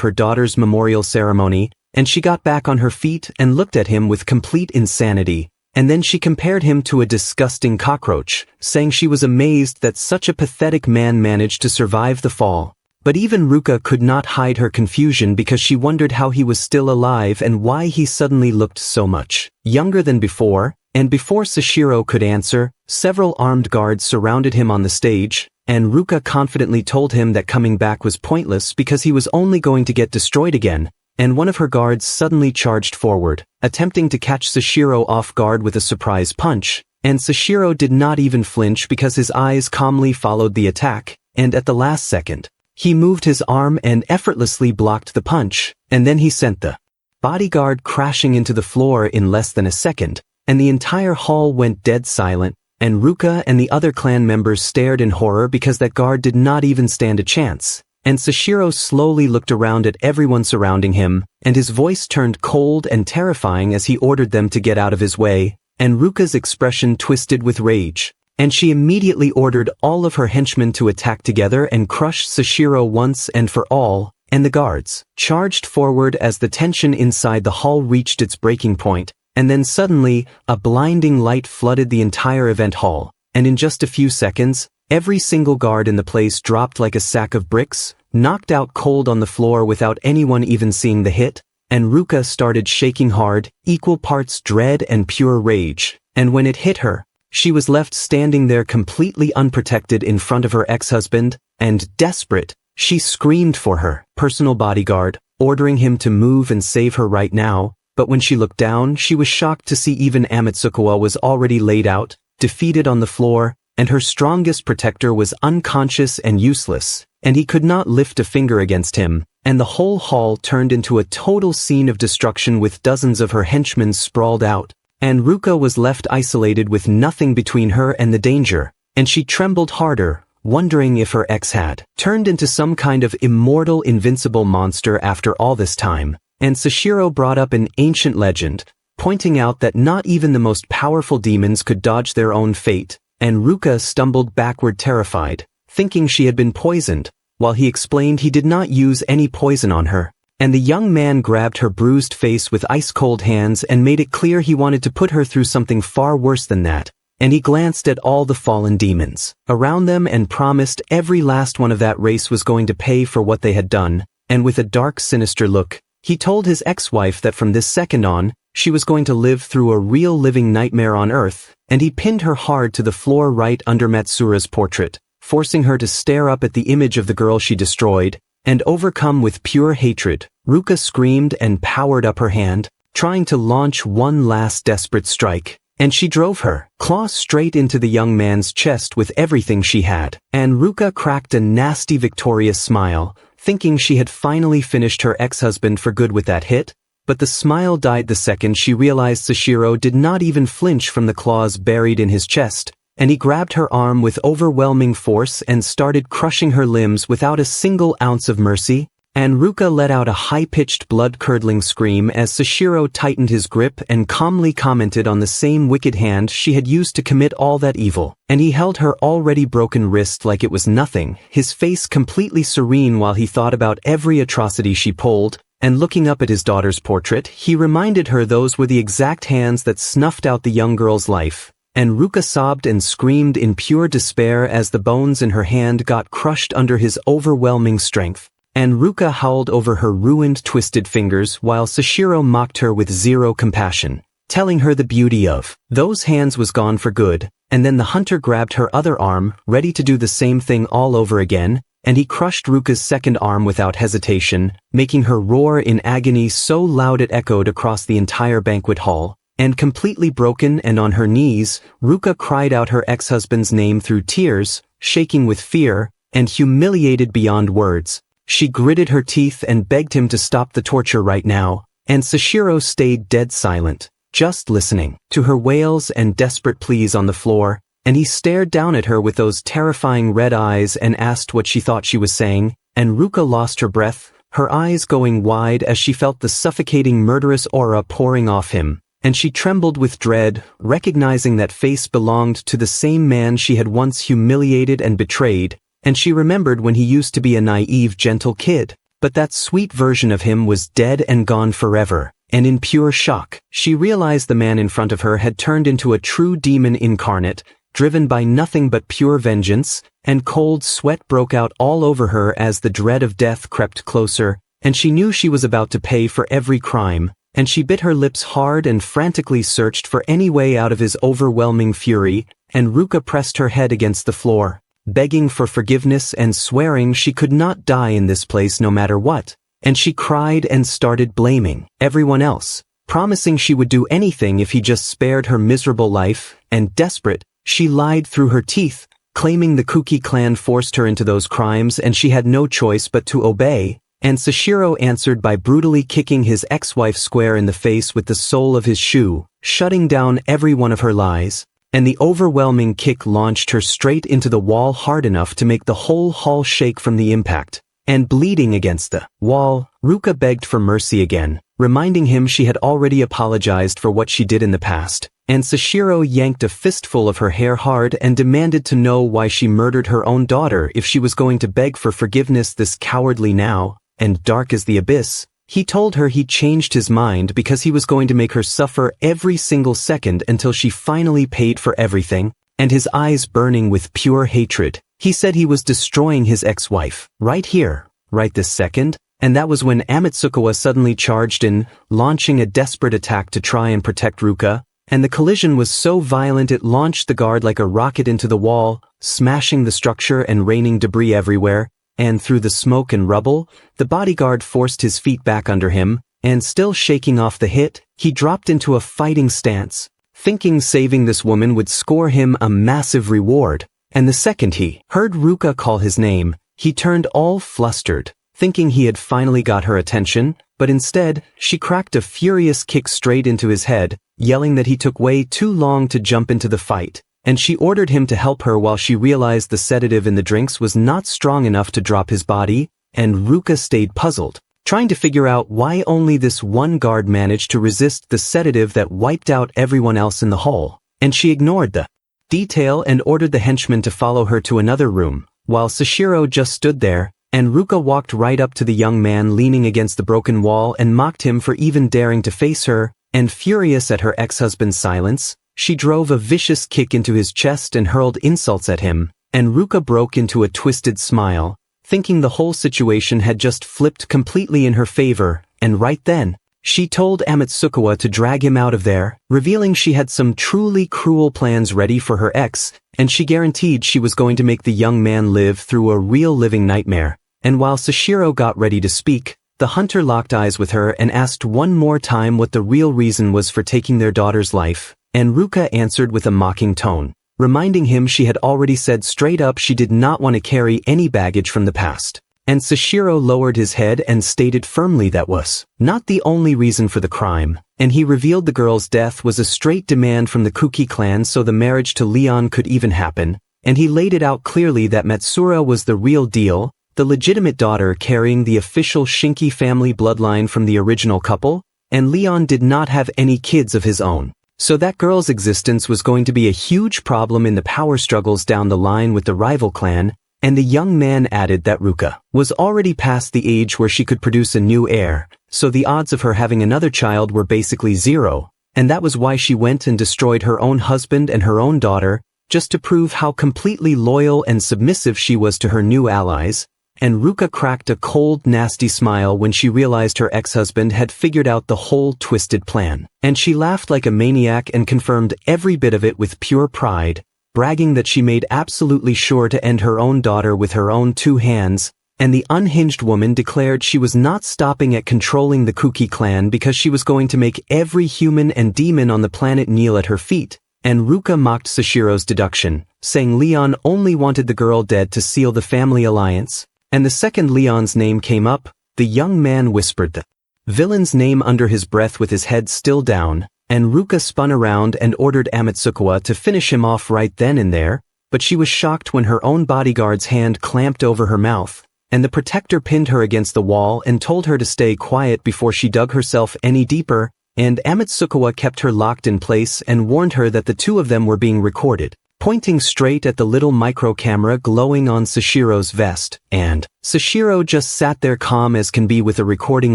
her daughter's memorial ceremony, and she got back on her feet and looked at him with complete insanity, and then she compared him to a disgusting cockroach, saying she was amazed that such a pathetic man managed to survive the fall. But even Ruka could not hide her confusion because she wondered how he was still alive and why he suddenly looked so much younger than before, and before Seishirou could answer, several armed guards surrounded him on the stage, and Ruka confidently told him that coming back was pointless because he was only going to get destroyed again, and one of her guards suddenly charged forward, attempting to catch Seishirou off guard with a surprise punch, and Seishirou did not even flinch because his eyes calmly followed the attack, and at the last second, he moved his arm and effortlessly blocked the punch, and then he sent the bodyguard crashing into the floor in less than a second, and the entire hall went dead silent, and Ruka and the other clan members stared in horror because that guard did not even stand a chance. And Seishirou slowly looked around at everyone surrounding him, and his voice turned cold and terrifying as he ordered them to get out of his way, and Ruka's expression twisted with rage, and she immediately ordered all of her henchmen to attack together and crush Seishirou once and for all, and the guards charged forward as the tension inside the hall reached its breaking point, and then suddenly, a blinding light flooded the entire event hall, and in just a few seconds, every single guard in the place dropped like a sack of bricks, knocked out cold on the floor without anyone even seeing the hit, and Ruka started shaking hard, equal parts dread and pure rage, and when it hit her, she was left standing there completely unprotected in front of her ex-husband, and desperate, she screamed for her personal bodyguard, ordering him to move and save her right now, but when she looked down, she was shocked to see even Amatsukawa was already laid out, defeated on the floor, and her strongest protector was unconscious and useless, and he could not lift a finger against him, and the whole hall turned into a total scene of destruction with dozens of her henchmen sprawled out, and Ruka was left isolated with nothing between her and the danger, and she trembled harder, wondering if her ex had turned into some kind of immortal invincible monster after all this time, and Seishirou brought up an ancient legend, pointing out that not even the most powerful demons could dodge their own fate, and Ruka stumbled backward terrified, thinking she had been poisoned, while he explained he did not use any poison on her, and the young man grabbed her bruised face with ice-cold hands and made it clear he wanted to put her through something far worse than that, and he glanced at all the fallen demons around them and promised every last one of that race was going to pay for what they had done, and with a dark sinister look, he told his ex-wife that from this second on, she was going to live through a real living nightmare on Earth, and he pinned her hard to the floor right under Matsura's portrait, forcing her to stare up at the image of the girl she destroyed, and overcome with pure hatred, Ruka screamed and powered up her hand, trying to launch one last desperate strike, and she drove her claw straight into the young man's chest with everything she had, and Ruka cracked a nasty victorious smile, thinking she had finally finished her ex-husband for good with that hit, but the smile died the second she realized Seishirou did not even flinch from the claws buried in his chest, and he grabbed her arm with overwhelming force and started crushing her limbs without a single ounce of mercy, and Ruka let out a high-pitched blood-curdling scream as Seishirou tightened his grip and calmly commented on the same wicked hand she had used to commit all that evil, and he held her already broken wrist like it was nothing, his face completely serene while he thought about every atrocity she pulled, and looking up at his daughter's portrait, he reminded her those were the exact hands that snuffed out the young girl's life, and Ruka sobbed and screamed in pure despair as the bones in her hand got crushed under his overwhelming strength, and Ruka howled over her ruined twisted fingers while Seishirou mocked her with zero compassion, telling her the beauty of those hands was gone for good, and then the hunter grabbed her other arm, ready to do the same thing all over again, and he crushed Ruka's second arm without hesitation, making her roar in agony so loud it echoed across the entire banquet hall, and completely broken and on her knees, Ruka cried out her ex-husband's name through tears, shaking with fear, and humiliated beyond words. She gritted her teeth and begged him to stop the torture right now, and Seishirou stayed dead silent, just listening to her wails and desperate pleas on the floor, and he stared down at her with those terrifying red eyes and asked what she thought she was saying, and Ruka lost her breath, her eyes going wide as she felt the suffocating murderous aura pouring off him, and she trembled with dread, recognizing that face belonged to the same man she had once humiliated and betrayed, and she remembered when he used to be a naive, gentle kid. But that sweet version of him was dead and gone forever, and in pure shock, she realized the man in front of her had turned into a true demon incarnate, driven by nothing but pure vengeance, and cold sweat broke out all over her as the dread of death crept closer, and she knew she was about to pay for every crime, and she bit her lips hard and frantically searched for any way out of his overwhelming fury, and Ruka pressed her head against the floor, begging for forgiveness and swearing she could not die in this place no matter what, and she cried and started blaming everyone else, promising she would do anything if he just spared her miserable life, and desperate, she lied through her teeth, claiming the Kuki clan forced her into those crimes and she had no choice but to obey, and Seishirou answered by brutally kicking his ex-wife square in the face with the sole of his shoe, shutting down every one of her lies. And the overwhelming kick launched her straight into the wall hard enough to make the whole hall shake from the impact. And bleeding against the wall, Ruka begged for mercy again, reminding him she had already apologized for what she did in the past. And Seishirou yanked a fistful of her hair hard and demanded to know why she murdered her own daughter if she was going to beg for forgiveness this cowardly now, and dark as the abyss. He told her he changed his mind because he was going to make her suffer every single second until she finally paid for everything, and his eyes burning with pure hatred. He said he was destroying his ex-wife, right here, right this second, and that was when Amatsukawa suddenly charged in, launching a desperate attack to try and protect Ruka, and the collision was so violent it launched the guard like a rocket into the wall, smashing the structure and raining debris everywhere. And through the smoke and rubble, the bodyguard forced his feet back under him, and still shaking off the hit, he dropped into a fighting stance, thinking saving this woman would score him a massive reward. And the second he heard Ruka call his name, he turned all flustered, thinking he had finally got her attention, but instead, she cracked a furious kick straight into his head, yelling that he took way too long to jump into the fight. And she ordered him to help her while she realized the sedative in the drinks was not strong enough to drop his body, and Ruka stayed puzzled, trying to figure out why only this one guard managed to resist the sedative that wiped out everyone else in the hall, and she ignored the detail and ordered the henchman to follow her to another room, while Seishirou just stood there, and Ruka walked right up to the young man leaning against the broken wall and mocked him for even daring to face her, and furious at her ex-husband's silence, she drove a vicious kick into his chest and hurled insults at him, and Ruka broke into a twisted smile, thinking the whole situation had just flipped completely in her favor, and right then, she told Amatsukawa to drag him out of there, revealing she had some truly cruel plans ready for her ex, and she guaranteed she was going to make the young man live through a real living nightmare. And while Seishirou got ready to speak, the hunter locked eyes with her and asked one more time what the real reason was for taking their daughter's life. And Ruka answered with a mocking tone, reminding him she had already said straight up she did not want to carry any baggage from the past. And Seishirou lowered his head and stated firmly that was not the only reason for the crime, and he revealed the girl's death was a straight demand from the Kuki clan so the marriage to Leon could even happen, and he laid it out clearly that Matsura was the real deal, the legitimate daughter carrying the official Shinki family bloodline from the original couple, and Leon did not have any kids of his own. So that girl's existence was going to be a huge problem in the power struggles down the line with the rival clan, and the young man added that Ruka was already past the age where she could produce a new heir, so the odds of her having another child were basically zero, and that was why she went and destroyed her own husband and her own daughter, just to prove how completely loyal and submissive she was to her new allies. And Ruka cracked a cold, nasty smile when she realized her ex-husband had figured out the whole twisted plan. And she laughed like a maniac and confirmed every bit of it with pure pride, bragging that she made absolutely sure to end her own daughter with her own two hands, and the unhinged woman declared she was not stopping at controlling the Kuki clan because she was going to make every human and demon on the planet kneel at her feet. And Ruka mocked Seishirou's deduction, saying Leon only wanted the girl dead to seal the family alliance. And the second Leon's name came up, the young man whispered the villain's name under his breath with his head still down, and Ruka spun around and ordered Amatsukawa to finish him off right then and there, but she was shocked when her own bodyguard's hand clamped over her mouth, and the protector pinned her against the wall and told her to stay quiet before she dug herself any deeper, and Amatsukawa kept her locked in place and warned her that the two of them were being recorded, pointing straight at the little micro camera glowing on Seishirou's vest, and Seishirou just sat there calm as can be with a recording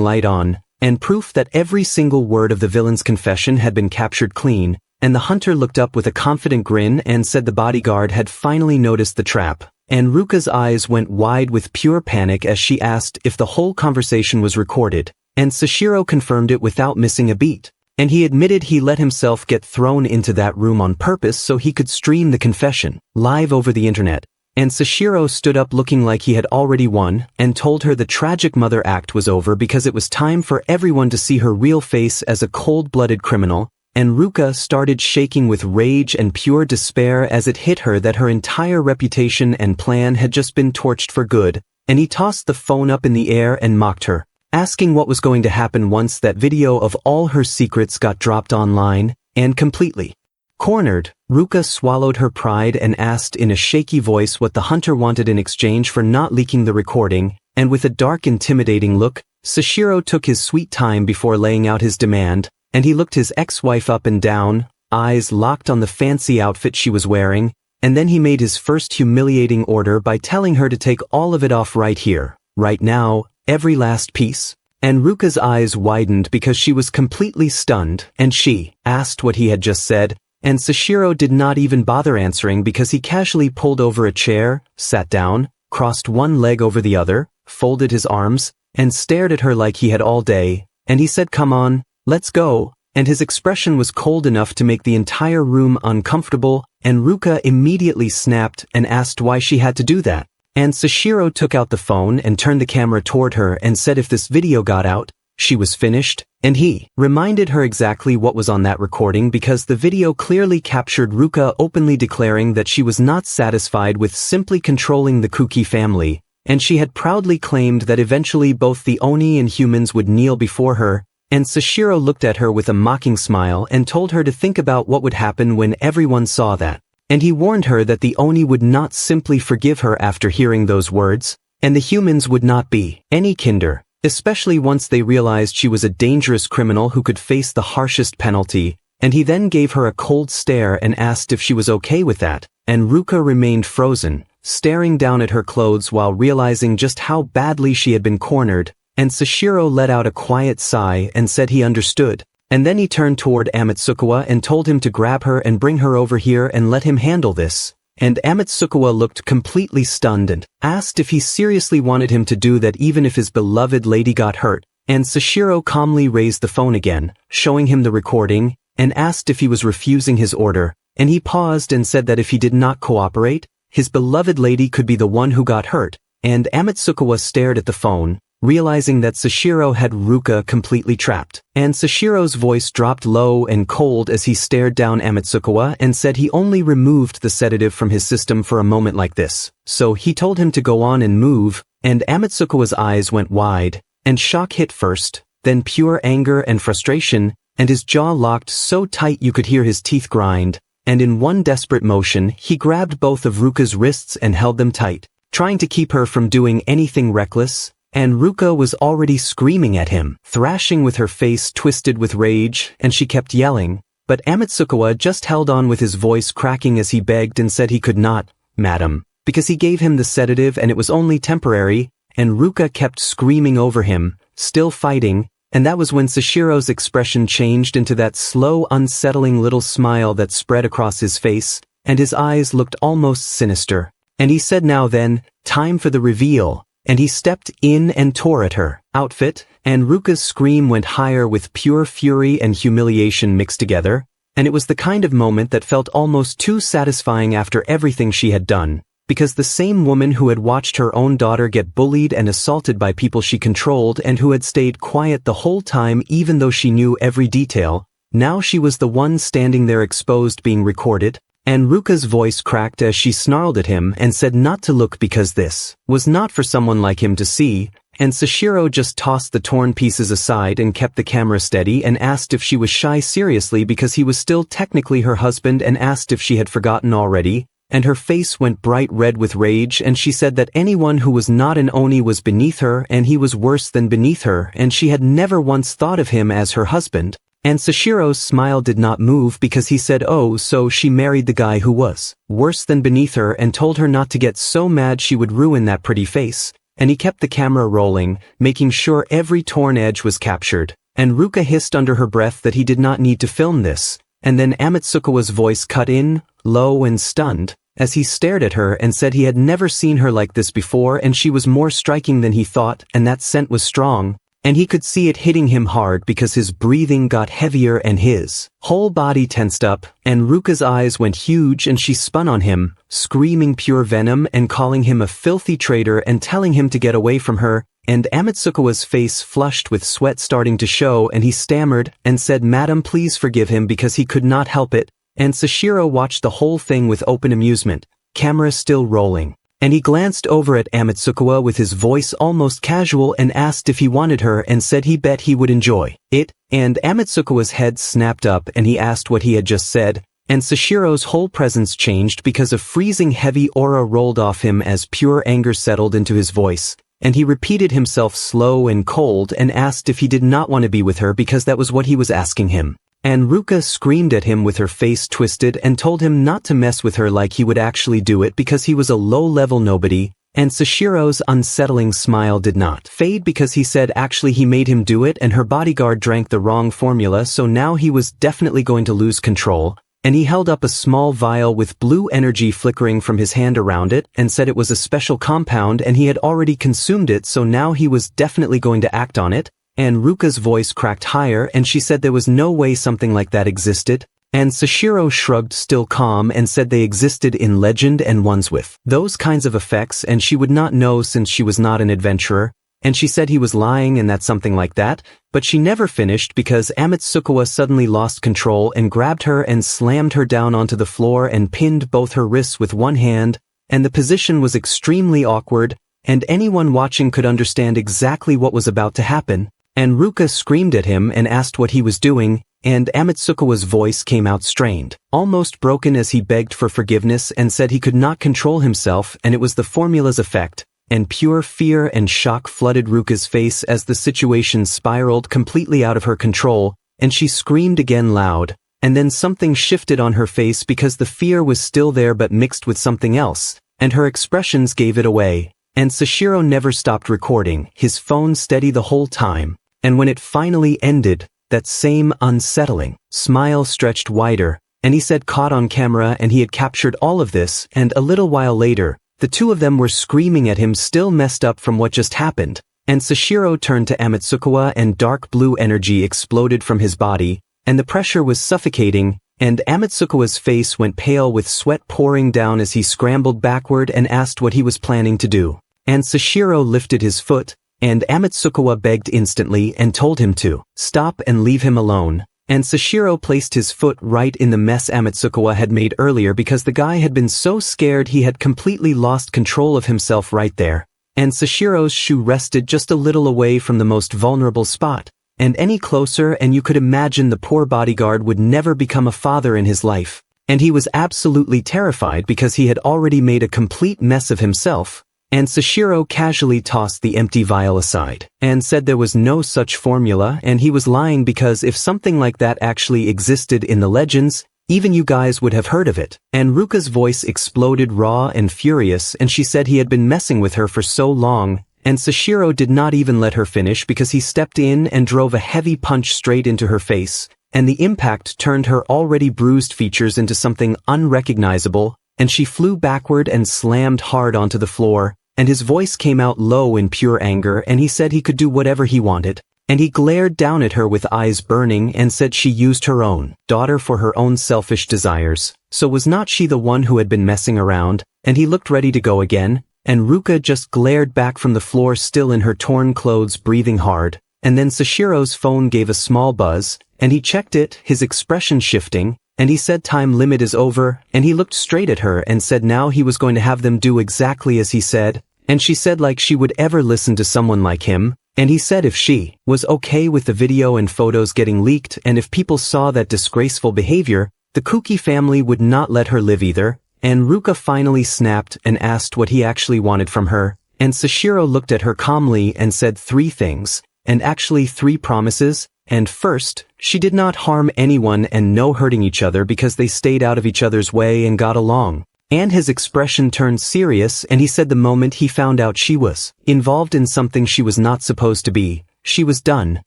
light on, and proof that every single word of the villain's confession had been captured clean, and the hunter looked up with a confident grin and said the bodyguard had finally noticed the trap, and Ruka's eyes went wide with pure panic as she asked if the whole conversation was recorded, and Seishirou confirmed it without missing a beat. And he admitted he let himself get thrown into that room on purpose so he could stream the confession, live over the internet. And Seishirou stood up looking like he had already won, and told her the tragic mother act was over because it was time for everyone to see her real face as a cold-blooded criminal, and Ruka started shaking with rage and pure despair as it hit her that her entire reputation and plan had just been torched for good, and he tossed the phone up in the air and mocked her, asking what was going to happen once that video of all her secrets got dropped online, and completely cornered, Ruka swallowed her pride and asked in a shaky voice what the hunter wanted in exchange for not leaking the recording, and with a dark intimidating look, Seishirou took his sweet time before laying out his demand, and he looked his ex-wife up and down, eyes locked on the fancy outfit she was wearing, and then he made his first humiliating order by telling her to take all of it off right here, right now, every last piece. And Ruka's eyes widened because she was completely stunned, and she asked what he had just said, and Seishirou did not even bother answering because he casually pulled over a chair, sat down, crossed one leg over the other, folded his arms, and stared at her like he had all day, and he said, "Come on, let's go," and his expression was cold enough to make the entire room uncomfortable, and Ruka immediately snapped and asked why she had to do that. And Seishirou took out the phone and turned the camera toward her and said if this video got out, she was finished, and he reminded her exactly what was on that recording because the video clearly captured Ruka openly declaring that she was not satisfied with simply controlling the Kuki family, and she had proudly claimed that eventually both the Oni and humans would kneel before her, and Seishirou looked at her with a mocking smile and told her to think about what would happen when everyone saw that. And he warned her that the Oni would not simply forgive her after hearing those words, and the humans would not be any kinder, especially once they realized she was a dangerous criminal who could face the harshest penalty, and he then gave her a cold stare and asked if she was okay with that, and Ruka remained frozen, staring down at her clothes while realizing just how badly she had been cornered, and Seishirou let out a quiet sigh and said he understood. And then he turned toward Amatsukawa and told him to grab her and bring her over here and let him handle this. And Amatsukawa looked completely stunned and asked if he seriously wanted him to do that even if his beloved lady got hurt. And Seishirou calmly raised the phone again, showing him the recording, and asked if he was refusing his order. And he paused and said that if he did not cooperate, his beloved lady could be the one who got hurt. And Amatsukawa stared at the phone, realizing that Seishirou had Ruka completely trapped. And Seishirou's voice dropped low and cold as he stared down Amatsukawa and said he only removed the sedative from his system for a moment like this. So he told him to go on and move, and Amatsukawa's eyes went wide, and shock hit first, then pure anger and frustration, and his jaw locked so tight you could hear his teeth grind, and in one desperate motion he grabbed both of Ruka's wrists and held them tight, trying to keep her from doing anything reckless. And Ruka was already screaming at him, thrashing with her face twisted with rage, and she kept yelling, but Amatsukawa just held on with his voice cracking as he begged and said he could not, madam, because he gave him the sedative and it was only temporary, and Ruka kept screaming over him, still fighting, and that was when Seishirou's expression changed into that slow, unsettling little smile that spread across his face, and his eyes looked almost sinister, and he said now then, time for the reveal. And he stepped in and tore at her outfit, and Ruka's scream went higher with pure fury and humiliation mixed together, and it was the kind of moment that felt almost too satisfying after everything she had done, because the same woman who had watched her own daughter get bullied and assaulted by people she controlled and who had stayed quiet the whole time even though she knew every detail, now she was the one standing there exposed being recorded. And Ruka's voice cracked as she snarled at him and said not to look because this was not for someone like him to see, and Seishirou just tossed the torn pieces aside and kept the camera steady and asked if she was shy seriously because he was still technically her husband and asked if she had forgotten already, and her face went bright red with rage and she said that anyone who was not an Oni was beneath her and he was worse than beneath her and she had never once thought of him as her husband. And Seishirou's smile did not move because he said, oh, so she married the guy who was worse than beneath her and told her not to get so mad she would ruin that pretty face. And he kept the camera rolling, making sure every torn edge was captured. And Ruka hissed under her breath that he did not need to film this. And then Amatsukawa's voice cut in, low and stunned, as he stared at her and said he had never seen her like this before and she was more striking than he thought and that scent was strong. And he could see it hitting him hard because his breathing got heavier and his whole body tensed up, and Ruka's eyes went huge and she spun on him, screaming pure venom and calling him a filthy traitor and telling him to get away from her, and Amatsukawa's face flushed with sweat starting to show and he stammered and said, Madam, please forgive him because he could not help it, and Seishirou watched the whole thing with open amusement, camera still rolling. And he glanced over at Amatsukawa with his voice almost casual and asked if he wanted her and said he bet he would enjoy it, and Amatsukawa's head snapped up and he asked what he had just said, and Seishirou's whole presence changed because a freezing heavy aura rolled off him as pure anger settled into his voice, and he repeated himself slow and cold and asked if he did not want to be with her because that was what he was asking him. And Ruka screamed at him with her face twisted and told him not to mess with her like he would actually do it because he was a low-level nobody, and Seishirou's unsettling smile did not fade because he said actually he made him do it and her bodyguard drank the wrong formula so now he was definitely going to lose control, and he held up a small vial with blue energy flickering from his hand around it and said it was a special compound and he had already consumed it so now he was definitely going to act on it. And Ruka's voice cracked higher and she said there was no way something like that existed, and Seishirou shrugged still calm and said they existed in legend and ones with those kinds of effects and she would not know since she was not an adventurer, and she said he was lying and that something like that, but she never finished because Amatsukawa suddenly lost control and grabbed her and slammed her down onto the floor and pinned both her wrists with one hand, and the position was extremely awkward, and anyone watching could understand exactly what was about to happen. And Ruka screamed at him and asked what he was doing, and Amatsukawa's voice came out strained, almost broken as he begged for forgiveness and said he could not control himself and it was the formula's effect, and pure fear and shock flooded Ruka's face as the situation spiraled completely out of her control, and she screamed again loud, and then something shifted on her face because the fear was still there but mixed with something else, and her expressions gave it away, and Seishirou never stopped recording, his phone steady the whole time. And when it finally ended, that same unsettling smile stretched wider, and he said caught on camera and he had captured all of this, and a little while later, the two of them were screaming at him still messed up from what just happened, and Seishirou turned to Amatsukawa and dark blue energy exploded from his body, and the pressure was suffocating, and Amatsukawa's face went pale with sweat pouring down as he scrambled backward and asked what he was planning to do. And Seishirou lifted his foot, and Amatsukawa begged instantly and told him to stop and leave him alone, and Seishirou placed his foot right in the mess Amatsukawa had made earlier because the guy had been so scared he had completely lost control of himself right there, and Seishirou's shoe rested just a little away from the most vulnerable spot, and any closer and you could imagine the poor bodyguard would never become a father in his life, and he was absolutely terrified because he had already made a complete mess of himself. And Seishirou casually tossed the empty vial aside, and said there was no such formula and he was lying because if something like that actually existed in the legends, even you guys would have heard of it. And Ruka's voice exploded raw and furious and she said he had been messing with her for so long, and Seishirou did not even let her finish because he stepped in and drove a heavy punch straight into her face, and the impact turned her already bruised features into something unrecognizable, and she flew backward and slammed hard onto the floor. And his voice came out low in pure anger and he said he could do whatever he wanted, and he glared down at her with eyes burning and said she used her own daughter for her own selfish desires, so was not she the one who had been messing around, and he looked ready to go again, and Ruka just glared back from the floor still in her torn clothes breathing hard, and then Seishirou's phone gave a small buzz, and he checked it, his expression shifting, and he said time limit is over, and he looked straight at her and said now he was going to have them do exactly as he said. And she said like she would ever listen to someone like him, and he said if she was okay with the video and photos getting leaked and if people saw that disgraceful behavior, the Kuki family would not let her live either, and Ruka finally snapped and asked what he actually wanted from her, and Seishirou looked at her calmly and said 3 things, and actually 3 promises, And first, she did not harm anyone and no hurting each other because they stayed out of each other's way and got along. And his expression turned serious, and he said the moment he found out she was involved in something she was not supposed to be, she was done.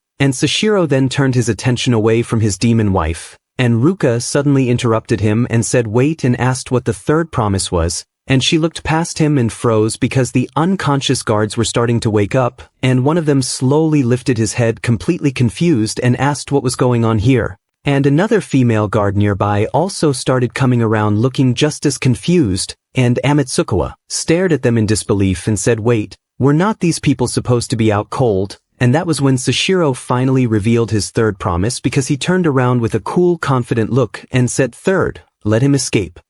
And Seishirou then turned his attention away from his demon wife. And Ruka suddenly interrupted him and said wait and asked what the third promise was. And she looked past him and froze because the unconscious guards were starting to wake up, and one of them slowly lifted his head completely confused and asked what was going on here. And another female guard nearby also started coming around looking just as confused, and Amatsukawa stared at them in disbelief and said wait, were not these people supposed to be out cold? And that was when Seishirou finally revealed his third promise because he turned around with a cool confident look and said third, let him escape.